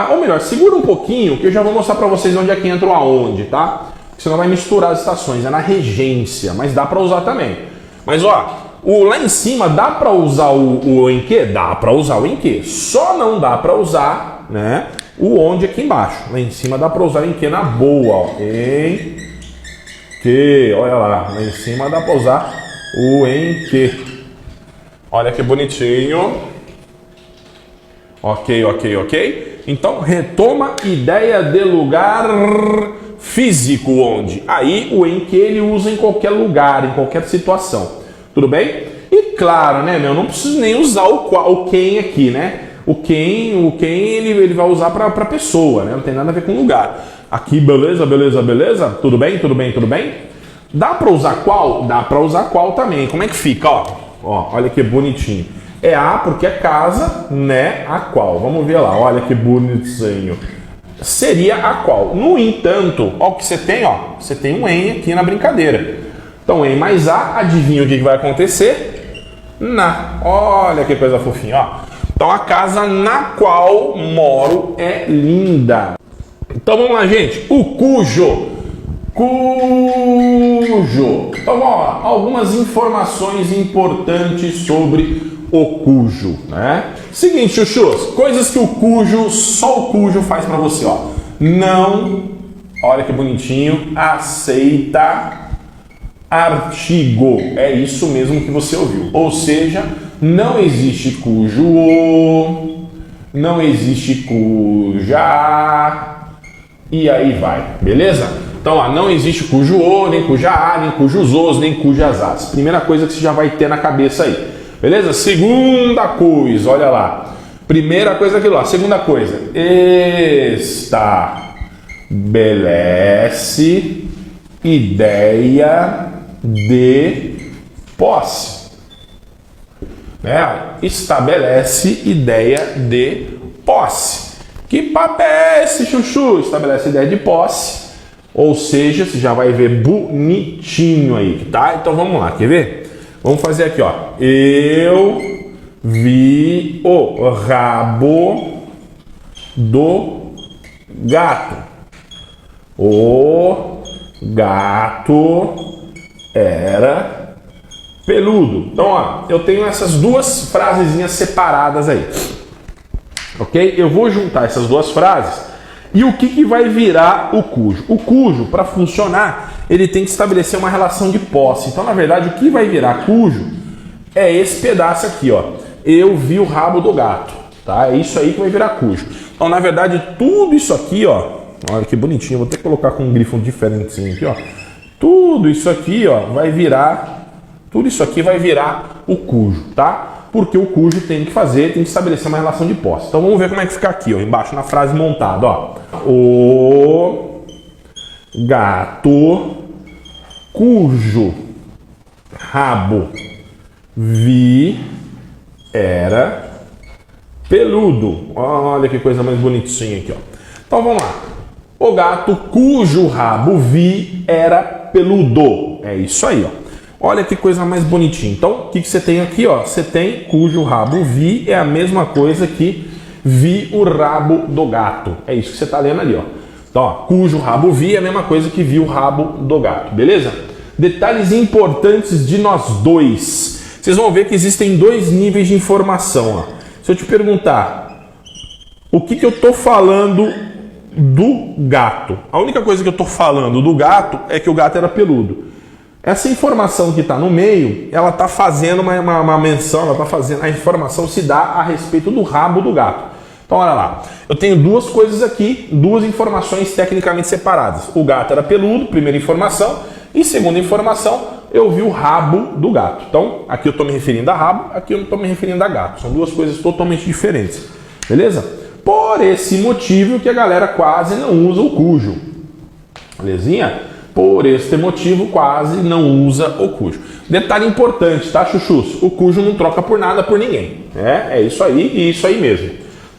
ou melhor, segura um pouquinho que eu já vou mostrar para vocês onde é que entra o aonde, tá? Senão vai misturar as estações, é na regência, mas dá para usar também. Mas ó, lá em cima dá para usar o em que? Dá para usar o em que. Só não dá para usar, né, o onde aqui embaixo. Lá em cima dá para usar o em que na boa, ó. Em que, olha lá, lá em cima dá para usar o em que. Olha que bonitinho. Ok. Então, retoma ideia de lugar físico onde. Aí, o em que ele usa em qualquer lugar, em qualquer situação. Tudo bem? E claro, né, meu, não preciso nem usar o quem aqui, né? O quem ele vai usar para pessoa, né? Não tem nada a ver com lugar. Aqui, beleza? Tudo bem? Dá para usar qual? Dá para usar qual também. Como é que fica, ó? Ó, olha que bonitinho. É a porque é casa, né? A qual. Vamos ver lá, olha que bonitinho. Seria a qual. No entanto, ó, o que você tem, ó. Você tem um em aqui na brincadeira. Então, em mais a, adivinha o que vai acontecer? Na. Olha que coisa fofinha, ó. Então, a casa na qual moro é linda. Então vamos lá, gente. O cujo. Cujo. Então, ó, algumas informações importantes sobre o cujo, né? Seguinte, chuchus, coisas que o cujo, só o cujo faz para você, ó. Não, olha que bonitinho, aceita artigo. É isso mesmo que você ouviu. Ou seja, não existe cujo o, não existe cuja, e aí vai, beleza? Então, ó, não existe cujo o, nem cuja a, nem cujos os, nem cujas as. Primeira coisa que você já vai ter na cabeça aí. Beleza? Segunda coisa, olha lá. Primeira coisa aquilo lá. Segunda coisa. Estabelece ideia de posse. Né? Estabelece ideia de posse. Que papo é esse, chuchu? Estabelece ideia de posse. Ou seja, você já vai ver bonitinho aí, tá? Então vamos lá, quer ver? Vamos fazer aqui, ó. Eu vi o rabo do gato. O gato era peludo. Então, ó, eu tenho essas duas frasezinhas separadas aí. Ok? Eu vou juntar essas duas frases. E o que vai virar o cujo? O cujo, para funcionar, ele tem que estabelecer uma relação de posse. Então, na verdade, o que vai virar cujo é esse pedaço aqui, ó. Eu vi o rabo do gato, tá? É isso aí que vai virar cujo. Então, na verdade, tudo isso aqui, ó. Olha que bonitinho. Vou ter que colocar com um grifo diferentezinho aqui, ó. Tudo isso aqui, ó, vai virar... Tudo isso aqui vai virar o cujo, tá? Porque o cujo tem que estabelecer uma relação de posse. Então vamos ver como é que fica aqui, ó, embaixo na frase montada, ó. O gato cujo rabo vi era peludo. Olha que coisa mais bonitinha aqui, ó. Então vamos lá. O gato cujo rabo vi era peludo. É isso aí, ó. Olha que coisa mais bonitinha. Então, o que você tem aqui, ó? Você tem cujo rabo vi é a mesma coisa que vi o rabo do gato. É isso que você está lendo ali, ó. Então, ó, cujo rabo vi é a mesma coisa que vi o rabo do gato, beleza? Detalhes importantes de nós dois. Vocês vão ver que existem dois níveis de informação, ó. Se eu te perguntar o que eu estou falando do gato, a única coisa que eu estou falando do gato é que o gato era peludo. Essa informação que está no meio, ela está fazendo uma menção, ela está fazendo, a informação se dá a respeito do rabo do gato. Então, olha lá, eu tenho duas coisas aqui, duas informações tecnicamente separadas. O gato era peludo, primeira informação, e segunda informação, eu vi o rabo do gato. Então, aqui eu estou me referindo a rabo, aqui eu estou me referindo a gato. São duas coisas totalmente diferentes, beleza? Por esse motivo que a galera quase não usa o cujo, belezinha? Por este motivo, quase não usa o cujo. Detalhe importante, tá, chuchus? O cujo não troca por nada por ninguém. É isso aí e isso aí mesmo.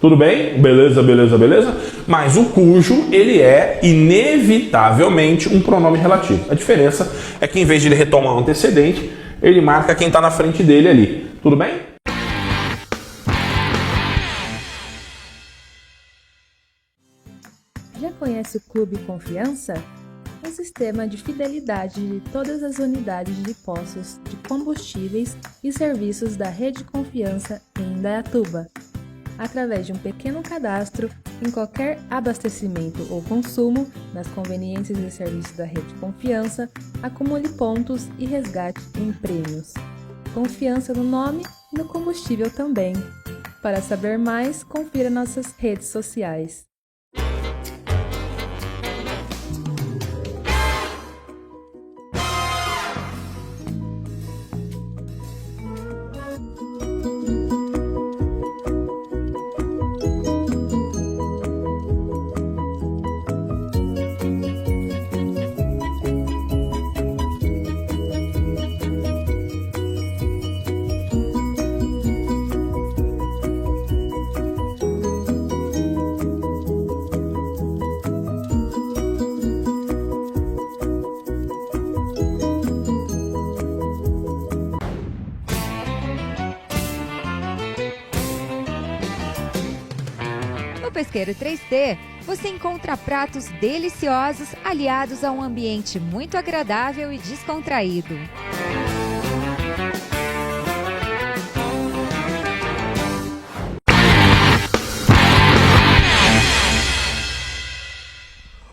Tudo bem? Beleza, beleza, beleza? Mas o cujo, ele é inevitavelmente um pronome relativo. A diferença é que em vez de ele retomar um antecedente, ele marca quem está na frente dele ali. Tudo bem? Já conhece o Clube Confiança? Um sistema de fidelidade de todas as unidades de postos de combustíveis e serviços da Rede Confiança em Indaiatuba. Através de um pequeno cadastro em qualquer abastecimento ou consumo nas conveniências e serviços da Rede Confiança, acumule pontos e resgate em prêmios. Confiança no nome e no combustível também. Para saber mais, confira nossas redes sociais. No Pesqueiro 3T, você encontra pratos deliciosos aliados a um ambiente muito agradável e descontraído.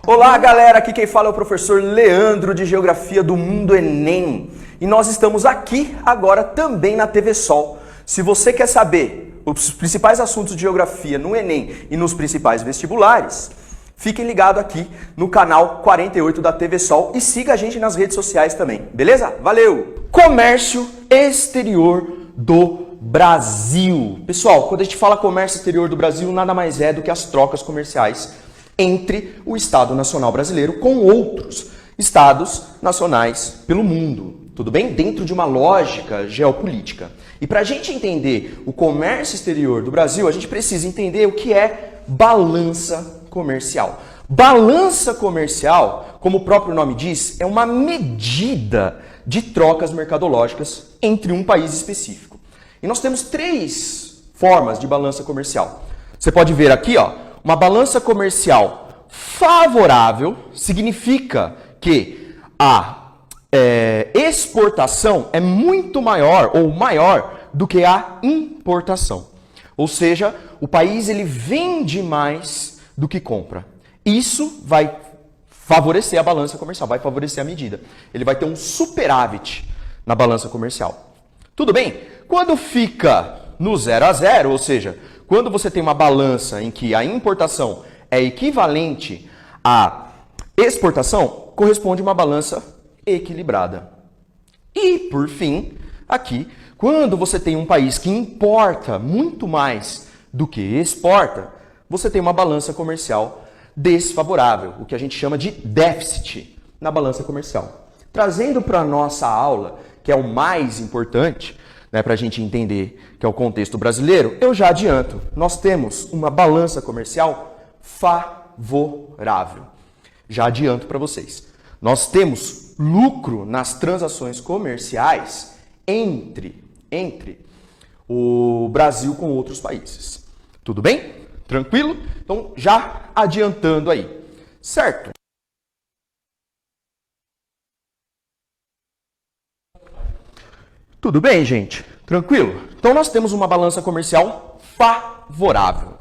Olá galera, aqui quem fala é o professor Leandro de Geografia do Mundo Enem. E nós estamos aqui agora também na TV Sol. Se você quer saber os principais assuntos de geografia no Enem e nos principais vestibulares, fiquem ligados aqui no canal 48 da TV Sol e siga a gente nas redes sociais também, beleza? Valeu! Comércio exterior do Brasil. Pessoal, quando a gente fala comércio exterior do Brasil, nada mais é do que as trocas comerciais entre o Estado Nacional Brasileiro com outros Estados nacionais pelo mundo. Tudo bem? Dentro de uma lógica geopolítica. E para a gente entender o comércio exterior do Brasil, a gente precisa entender o que é balança comercial. Balança comercial, como o próprio nome diz, é uma medida de trocas mercadológicas entre um país específico. E nós temos 3 formas de balança comercial. Você pode ver aqui, ó, uma balança comercial favorável significa que a exportação é muito maior ou maior do que a importação. Ou seja, o país ele vende mais do que compra. Isso vai favorecer a balança comercial, vai favorecer a medida. Ele vai ter um superávit na balança comercial. Tudo bem? Quando fica no 0 a 0, ou seja, quando você tem uma balança em que a importação é equivalente à exportação, corresponde a uma balança equilibrada. E, por fim, aqui, quando você tem um país que importa muito mais do que exporta, você tem uma balança comercial desfavorável, o que a gente chama de déficit na balança comercial. Trazendo para a nossa aula, que é o mais importante, para a gente entender que é o contexto brasileiro, eu já adianto, nós temos uma balança comercial favorável. Já adianto para vocês. Nós temos lucro nas transações comerciais entre o Brasil com outros países. Tudo bem? Tranquilo? Então, já adiantando aí, certo? Tudo bem, gente? Tranquilo? Então, nós temos uma balança comercial favorável.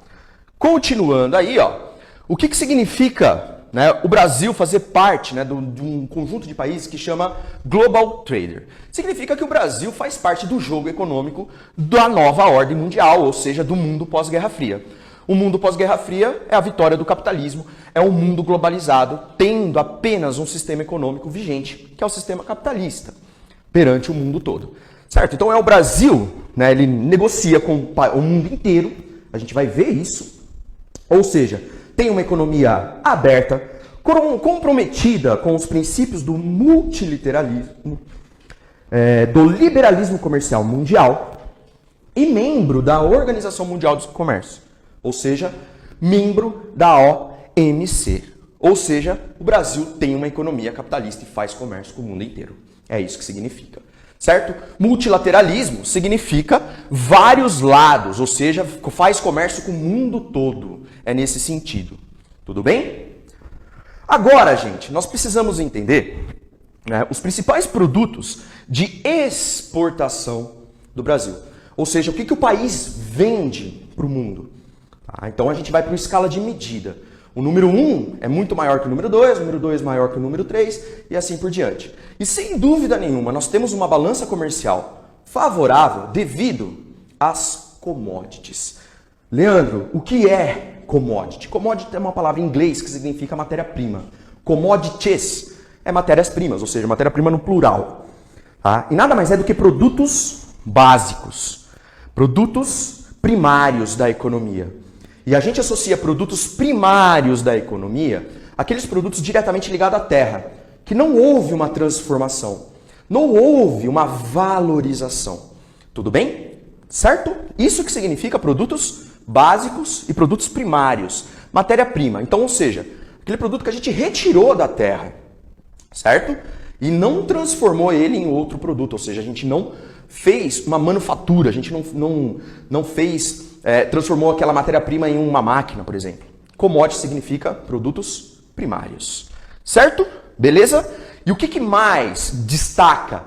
Continuando aí, ó, o que significa, né, o Brasil fazer parte, né, de um conjunto de países que chama Global Trader? Significa que o Brasil faz parte do jogo econômico da nova ordem mundial, ou seja, do mundo pós-Guerra Fria. O mundo pós-Guerra Fria é a vitória do capitalismo, é um mundo globalizado, tendo apenas um sistema econômico vigente, que é o sistema capitalista, perante o mundo todo. Certo? Então é o Brasil, né, ele negocia com o mundo inteiro, a gente vai ver isso, ou seja, tem uma economia aberta, comprometida com os princípios do multilateralismo, do liberalismo comercial mundial e membro da Organização Mundial do Comércio, ou seja, membro da OMC. Ou seja, o Brasil tem uma economia capitalista e faz comércio com o mundo inteiro. É isso que significa. Certo? Multilateralismo significa vários lados, ou seja, faz comércio com o mundo todo. É nesse sentido. Tudo bem? Agora, gente, nós precisamos entender, né, os principais produtos de exportação do Brasil. Ou seja, o que o país vende para o mundo. Tá? Então a gente vai para uma escala de medida. O número 1 é muito maior que o número 2, o número 2 maior que o número 3 e assim por diante. E sem dúvida nenhuma, nós temos uma balança comercial favorável devido às commodities. Leandro, o que é commodity? Commodity é uma palavra em inglês que significa matéria-prima. Commodities é matérias-primas, ou seja, matéria-prima no plural. Tá? E nada mais é do que produtos básicos, produtos primários da economia. E a gente associa produtos primários da economia àqueles produtos diretamente ligados à terra, que não houve uma transformação, não houve uma valorização. Tudo bem? Certo? Isso que significa produtos básicos e produtos primários, matéria-prima. Então, ou seja, aquele produto que a gente retirou da terra, certo? E não transformou ele em outro produto, ou seja, a gente não fez uma manufatura, a gente não fez... transformou aquela matéria-prima em uma máquina, por exemplo. Commodity significa produtos primários. Certo? Beleza? E o que mais destaca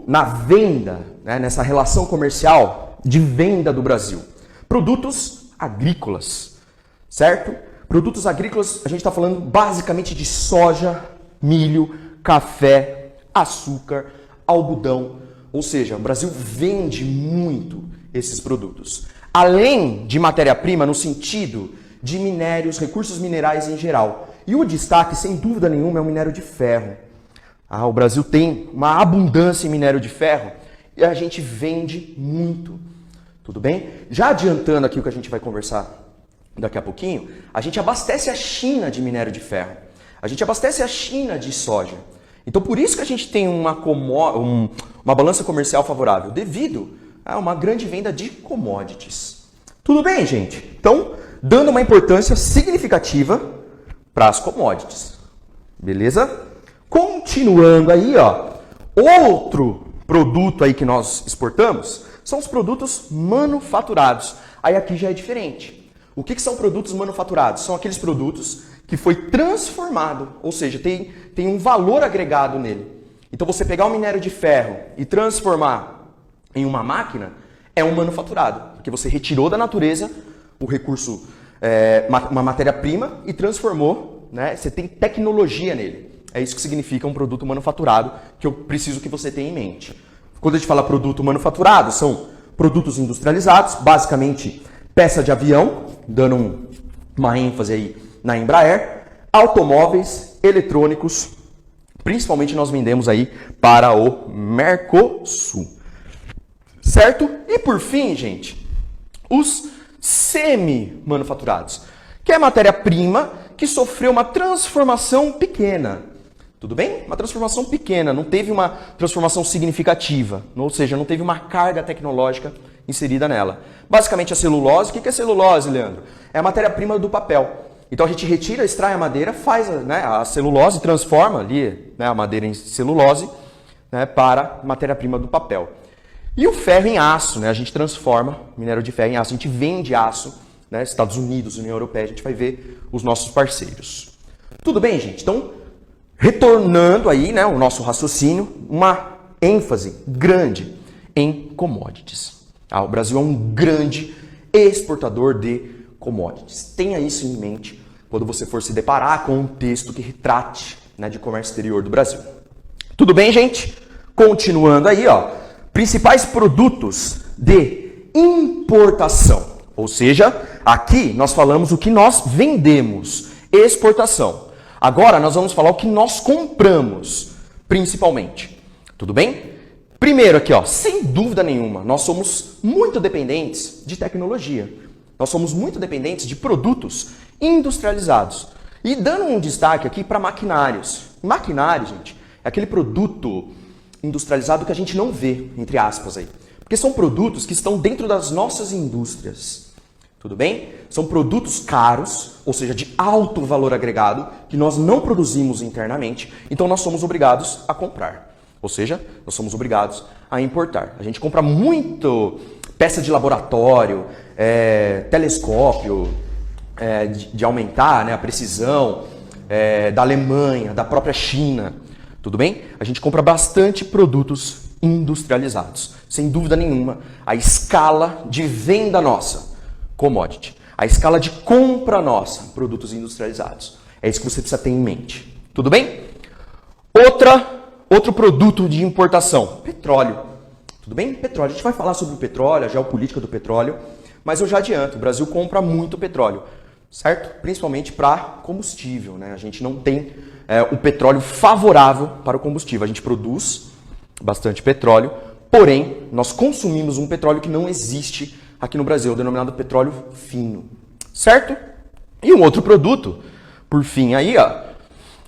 na venda, né, nessa relação comercial de venda do Brasil? Produtos agrícolas. Certo? Produtos agrícolas, a gente está falando basicamente de soja, milho, café, açúcar, algodão. Ou seja, o Brasil vende muito esses produtos. Além de matéria-prima no sentido de minérios, recursos minerais em geral. E o destaque, sem dúvida nenhuma, é o minério de ferro. O Brasil tem uma abundância em minério de ferro e a gente vende muito. Tudo bem? Já adiantando aqui o que a gente vai conversar daqui a pouquinho, a gente abastece a China de minério de ferro. A gente abastece a China de soja. Então, por isso que a gente tem uma balança comercial favorável, devido a uma grande venda de commodities. Tudo bem, gente? Então, dando uma importância significativa para as commodities. Beleza? Continuando aí, ó, outro produto aí que nós exportamos são os produtos manufaturados. Aí aqui já é diferente. O que são produtos manufaturados? São aqueles produtos que foi transformado, ou seja, tem um valor agregado nele. Então você pegar um minério de ferro e transformar em uma máquina é um manufaturado, porque você retirou da natureza o recurso, uma matéria-prima e transformou, né? Você tem tecnologia nele. É isso que significa um produto manufaturado, que eu preciso que você tenha em mente. Quando a gente fala produto manufaturado, são produtos industrializados, basicamente peça de avião, dando uma ênfase aí na Embraer, automóveis, eletrônicos, principalmente nós vendemos aí para o Mercosul. Certo? E por fim, gente, os semi-manufaturados, que é matéria-prima que sofreu uma transformação pequena. Tudo bem? Uma transformação pequena, não teve uma transformação significativa, ou seja, não teve uma carga tecnológica inserida nela. Basicamente a celulose, o que é celulose, Leandro? É a matéria-prima do papel. Então a gente retira, extrai a madeira, faz, né, a celulose, transforma ali, né, a madeira em celulose, né, para matéria-prima do papel. E o ferro em aço, né, a gente transforma minério de ferro em aço, a gente vende aço, né, Estados Unidos, União Europeia, a gente vai ver os nossos parceiros. Tudo bem, gente? Então, retornando aí, né, o nosso raciocínio, uma ênfase grande em commodities. O Brasil é um grande exportador de commodities. Tenha isso em mente quando você for se deparar com um texto que retrate, né, de comércio exterior do Brasil. Tudo bem, gente? Continuando aí, ó, principais produtos de importação. Ou seja, aqui nós falamos o que nós vendemos, exportação. Agora nós vamos falar o que nós compramos, principalmente. Tudo bem? Primeiro aqui, ó, sem dúvida nenhuma, nós somos muito dependentes de tecnologia. Nós somos muito dependentes de produtos industrializados. E dando um destaque aqui para maquinários. Maquinário, gente, é aquele produto industrializado que a gente não vê, entre aspas aí. Porque são produtos que estão dentro das nossas indústrias. Tudo bem? São produtos caros, ou seja, de alto valor agregado, que nós não produzimos internamente, então nós somos obrigados a comprar. Ou seja, nós somos obrigados a importar. A gente compra muito peça de laboratório, telescópio, de aumentar, né, a precisão, da Alemanha, da própria China. Tudo bem? A gente compra bastante produtos industrializados. Sem dúvida nenhuma, a escala de venda nossa, commodity. A escala de compra nossa, produtos industrializados. É isso que você precisa ter em mente. Tudo bem? Outro produto de importação, petróleo. Tudo bem? Petróleo. A gente vai falar sobre o petróleo, a geopolítica do petróleo, mas eu já adianto, o Brasil compra muito petróleo, certo? Principalmente para combustível, né? A gente não tem o petróleo favorável para o combustível. A gente produz bastante petróleo, porém, nós consumimos um petróleo que não existe aqui no Brasil, denominado petróleo fino, certo? E um outro produto, por fim aí, ó,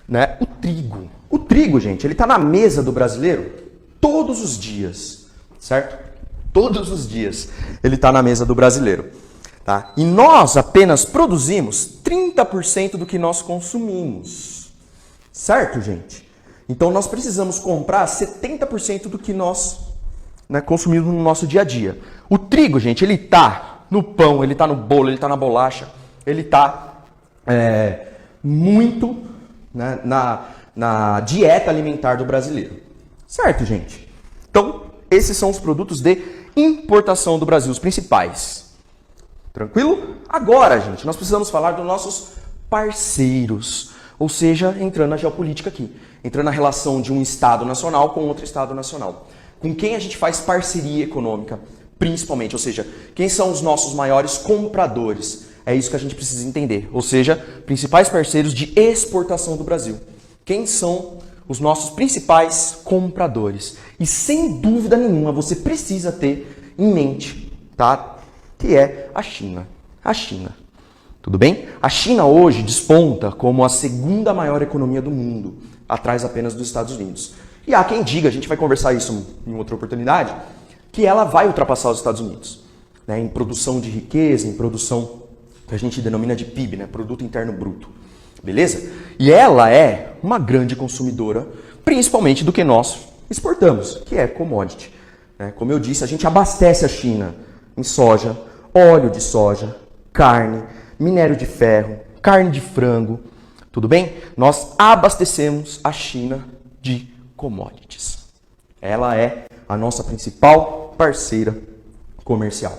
né, o trigo. O trigo, gente, ele está na mesa do brasileiro todos os dias, certo? Todos os dias ele está na mesa do brasileiro, tá? E nós apenas produzimos 30% do que nós consumimos, certo, gente? Então nós precisamos comprar 70% do que nós, né, consumimos no nosso dia a dia. O trigo, gente, ele está no pão, ele está no bolo, ele está na bolacha, ele está muito, né, na dieta alimentar do brasileiro. Certo, gente? Então, esses são os produtos de importação do Brasil, os principais. Tranquilo? Agora, gente, nós precisamos falar dos nossos parceiros. Ou seja, entrando na geopolítica aqui. Entrando na relação de um Estado nacional com outro Estado nacional. Com quem a gente faz parceria econômica, principalmente. Ou seja, quem são os nossos maiores compradores. É isso que a gente precisa entender. Ou seja, principais parceiros de exportação do Brasil. Quem são os nossos principais compradores? E sem dúvida nenhuma, você precisa ter em mente, tá? Que é a China. A China. Tudo bem? A China hoje desponta como a segunda maior economia do mundo, atrás apenas dos Estados Unidos. E há quem diga, a gente vai conversar isso em outra oportunidade, que ela vai ultrapassar os Estados Unidos, né, em produção de riqueza, em produção que a gente denomina de PIB, né, Produto Interno Bruto. Beleza? E ela é uma grande consumidora, principalmente do que nós exportamos, que é commodity. Né? Como eu disse, a gente abastece a China em soja, óleo de soja, carne, minério de ferro, carne de frango, tudo bem? Nós abastecemos a China de commodities. Ela é a nossa principal parceira comercial.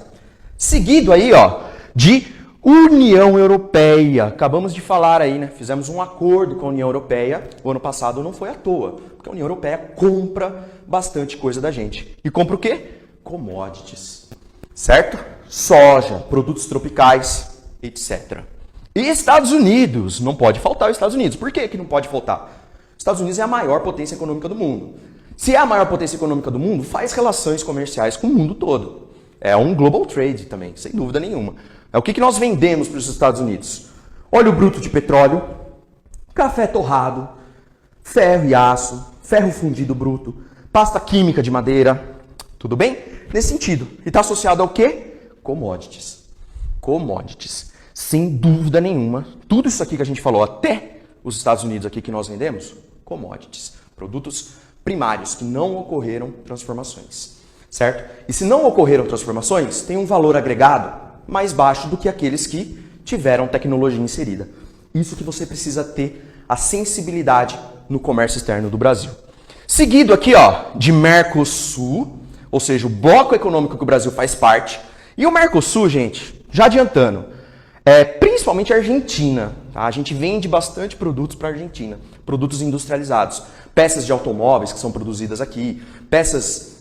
Seguido aí, ó, de União Europeia. Acabamos de falar aí, né? Fizemos um acordo com a União Europeia. O ano passado não foi à toa, porque a União Europeia compra bastante coisa da gente. E compra o quê? Commodities. Certo? Soja, produtos tropicais, etc. E Estados Unidos, não pode faltar os Estados Unidos. Por que não pode faltar? Estados Unidos é a maior potência econômica do mundo. Se é a maior potência econômica do mundo, faz relações comerciais com o mundo todo. É um global trade também, sem dúvida nenhuma. É o que nós vendemos para os Estados Unidos? Óleo bruto de petróleo, café torrado, ferro e aço, ferro fundido bruto, pasta química de madeira, tudo bem? Nesse sentido. E está associado ao quê? Commodities. Commodities. Sem dúvida nenhuma, tudo isso aqui que a gente falou, até os Estados Unidos aqui que nós vendemos, commodities. Produtos primários que não ocorreram transformações. Certo? E se não ocorreram transformações, tem um valor agregado mais baixo do que aqueles que tiveram tecnologia inserida. Isso que você precisa ter a sensibilidade no comércio externo do Brasil. Seguido aqui, ó, de Mercosul, ou seja, o bloco econômico que o Brasil faz parte. E o Mercosul, gente, já adiantando, principalmente a Argentina. Tá? A gente vende bastante produtos para a Argentina, produtos industrializados. Peças de automóveis que são produzidas aqui, peças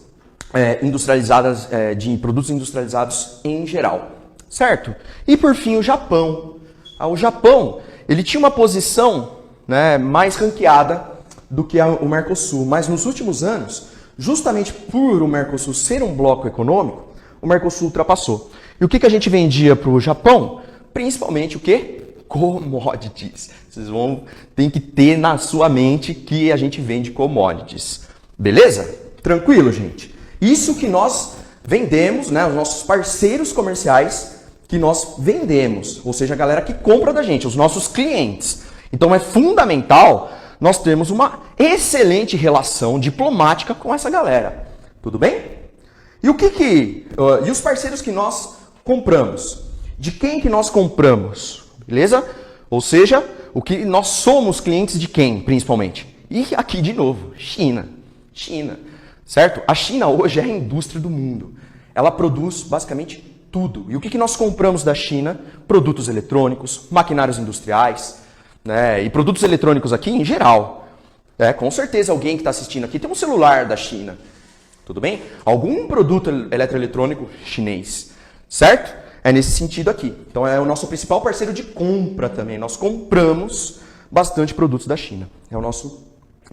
industrializadas, de produtos industrializados em geral. Certo? E por fim o Japão. O Japão, ele tinha uma posição, né, mais ranqueada do que o Mercosul, mas nos últimos anos, justamente por o Mercosul ser um bloco econômico, o Mercosul ultrapassou. E o que a gente vendia para o Japão? Principalmente o quê? Commodities. Vocês tem que ter na sua mente que a gente vende commodities. Beleza? Tranquilo, gente? Isso que nós vendemos, né, os nossos parceiros comerciais que nós vendemos, ou seja, a galera que compra da gente, os nossos clientes. Então é fundamental nós termos uma excelente relação diplomática com essa galera. Tudo bem? E e os parceiros que nós compramos? De quem que nós compramos? Beleza? Ou seja, o que nós somos clientes de quem, principalmente? E aqui de novo, China. China. Certo? A China hoje é a indústria do mundo. Ela produz basicamente tudo. E o que nós compramos da China? Produtos eletrônicos, maquinários industriais, né? E produtos eletrônicos aqui em geral. Com certeza alguém que está assistindo aqui tem um celular da China. Tudo bem? Algum produto eletroeletrônico chinês. Certo? É nesse sentido aqui. Então é o nosso principal parceiro de compra também. Nós compramos bastante produtos da China. É o nosso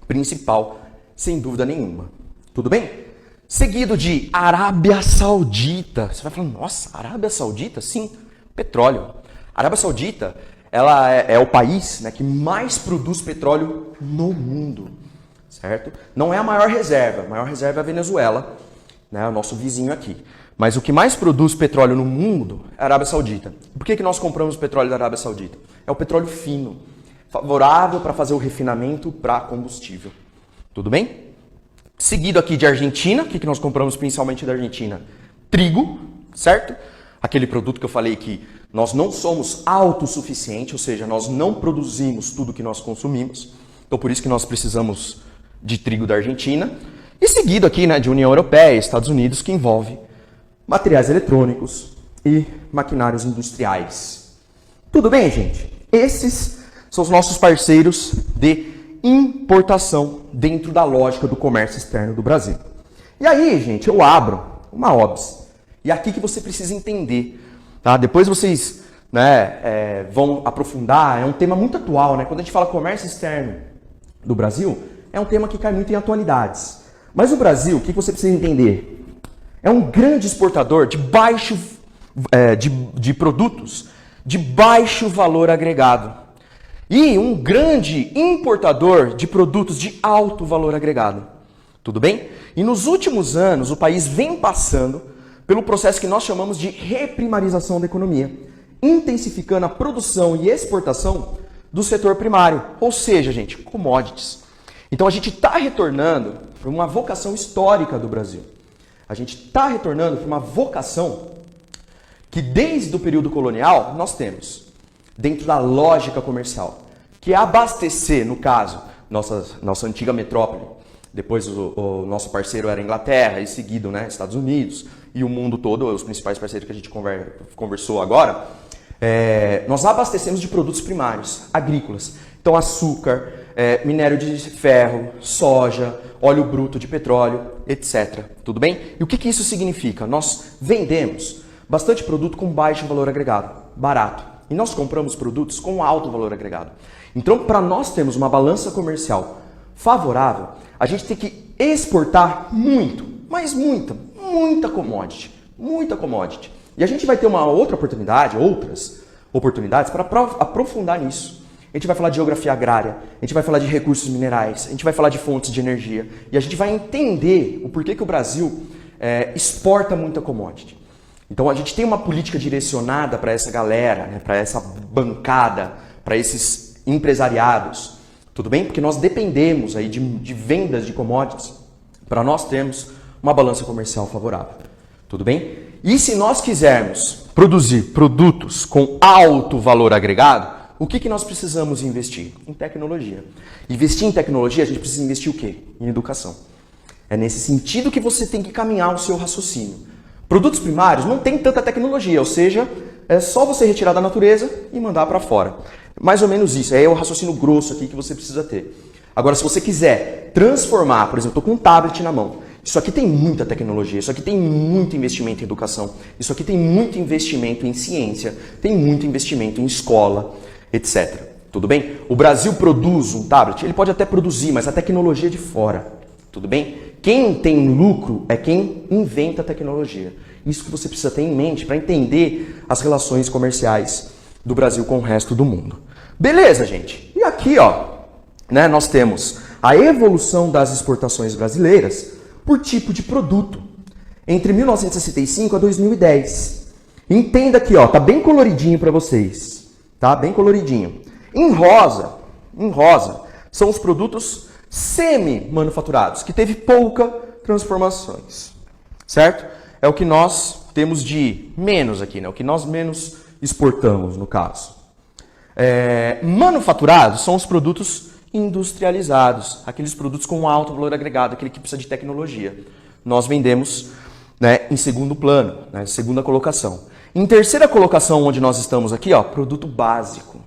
principal, sem dúvida nenhuma. Tudo bem? Seguido de Arábia Saudita. Você vai falar, nossa, Arábia Saudita? Sim, petróleo. A Arábia Saudita, ela é o país, né, que mais produz petróleo no mundo. Certo? Não é a maior reserva é a Venezuela, né, o nosso vizinho aqui. Mas o que mais produz petróleo no mundo é a Arábia Saudita. Por que nós compramos petróleo da Arábia Saudita? É o petróleo fino, favorável para fazer o refinamento para combustível. Tudo bem? Seguido aqui de Argentina, o que nós compramos principalmente da Argentina? Trigo, certo? Aquele produto que eu falei que Nós não somos autossuficientes, ou seja, nós não produzimos tudo que nós consumimos. Então, por isso que nós precisamos de trigo da Argentina. E seguido aqui, né, de União Europeia e Estados Unidos, que envolve materiais eletrônicos e maquinários industriais. Tudo bem, gente? Esses são os nossos parceiros de importação dentro da lógica do comércio externo do Brasil. E aí, gente, eu abro uma OBS. E aqui que você precisa entender. Tá? Depois vocês, né, vão aprofundar. É um tema muito atual, né? Quando a gente fala comércio externo do Brasil, é um tema que cai muito em atualidades. Mas o Brasil, o que você precisa entender? É um grande exportador de de produtos de baixo valor agregado. E um grande importador de produtos de alto valor agregado. Tudo bem? E nos últimos anos, o país vem passando pelo processo que nós chamamos de reprimarização da economia, intensificando a produção e exportação do setor primário, ou seja, gente, commodities. Então a gente está retornando para uma vocação histórica do Brasil. A gente está retornando para uma vocação que desde o período colonial nós temos, dentro da lógica comercial, que é abastecer, no caso, nossa antiga metrópole. Depois o nosso parceiro era a Inglaterra, e seguido, né, Estados Unidos e o mundo todo, os principais parceiros que a gente conversou agora. Nós abastecemos de produtos primários, agrícolas. Então açúcar, minério de ferro, soja, óleo bruto de petróleo, etc. Tudo bem? E o que isso significa? Nós vendemos bastante produto com baixo valor agregado, barato. E nós compramos produtos com alto valor agregado. Então, para nós termos uma balança comercial favorável, a gente tem que exportar muito, mas muita commodity. Muita commodity. E a gente vai ter outras oportunidades para aprofundar nisso. A gente vai falar de geografia agrária, a gente vai falar de recursos minerais, a gente vai falar de fontes de energia. E a gente vai entender o porquê que o Brasil exporta muita commodity. Então a gente tem uma política direcionada para essa galera, né, para essa bancada, para esses empresariados. Tudo bem? Porque nós dependemos aí de vendas de commodities para nós termos uma balança comercial favorável. Tudo bem? E se nós quisermos produzir produtos com alto valor agregado, o que nós precisamos investir? Em tecnologia. Investir em tecnologia, a gente precisa investir o quê? Em educação. É nesse sentido que você tem que caminhar o seu raciocínio. Produtos primários não tem tanta tecnologia, ou seja, é só você retirar da natureza e mandar para fora. Mais ou menos isso, é o raciocínio grosso aqui que você precisa ter. Agora, se você quiser transformar, por exemplo, eu estou com um tablet na mão, isso aqui tem muita tecnologia, isso aqui tem muito investimento em educação, isso aqui tem muito investimento em ciência, tem muito investimento em escola, etc. Tudo bem? O Brasil produz um tablet, ele pode até produzir, mas a tecnologia é de fora. Tudo bem? Quem tem lucro é quem inventa a tecnologia. Isso que você precisa ter em mente para entender as relações comerciais do Brasil com o resto do mundo. Beleza, gente? E aqui, ó, né, nós temos a evolução das exportações brasileiras por tipo de produto entre 1965 a 2010. Entenda aqui, ó, tá bem coloridinho para vocês, tá? Bem coloridinho. Em rosa, são os produtos semi-manufaturados, que teve pouca transformações, certo? É o que nós temos de menos aqui, né? O que nós menos exportamos, no caso. Manufaturados são os produtos industrializados, aqueles produtos com alto valor agregado, aquele que precisa de tecnologia. Nós vendemos, né, em segundo plano, né, segunda colocação. Em terceira colocação, onde nós estamos aqui, ó, produto básico.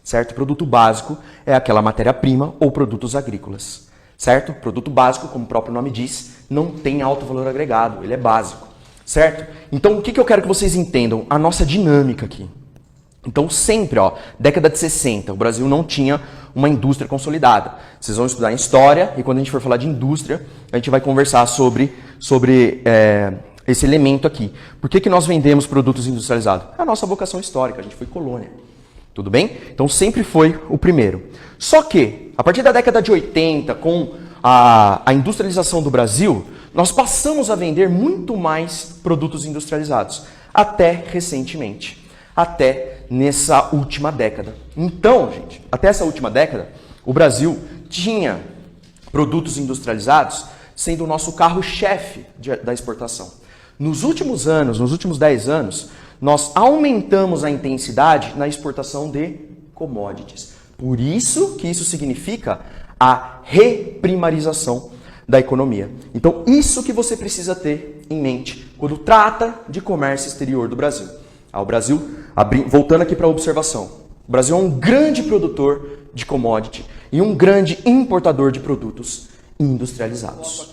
Certo? Produto básico é aquela matéria-prima ou produtos agrícolas. Certo? Produto básico, como o próprio nome diz, não tem alto valor agregado, ele é básico. Certo? Então, o que eu quero que vocês entendam? A nossa dinâmica aqui. Então, sempre, ó, década de 60, o Brasil não tinha uma indústria consolidada. Vocês vão estudar em história e quando a gente for falar de indústria, a gente vai conversar sobre esse elemento aqui. Por que nós vendemos produtos industrializados? É a nossa vocação histórica, a gente foi colônia. Tudo bem? Então sempre foi o primeiro. Só que, a partir da década de 80, com a industrialização do Brasil, nós passamos a vender muito mais produtos industrializados. Até recentemente. Até nessa última década. Então, gente, até essa última década, o Brasil tinha produtos industrializados sendo o nosso carro-chefe da exportação. Nos últimos anos, nos últimos 10 anos, nós aumentamos a intensidade na exportação de commodities. Por isso que isso significa a reprimarização da economia. Então, isso que você precisa ter em mente quando trata de comércio exterior do Brasil. O Brasil, voltando aqui para a observação, o Brasil é um grande produtor de commodity e um grande importador de produtos industrializados.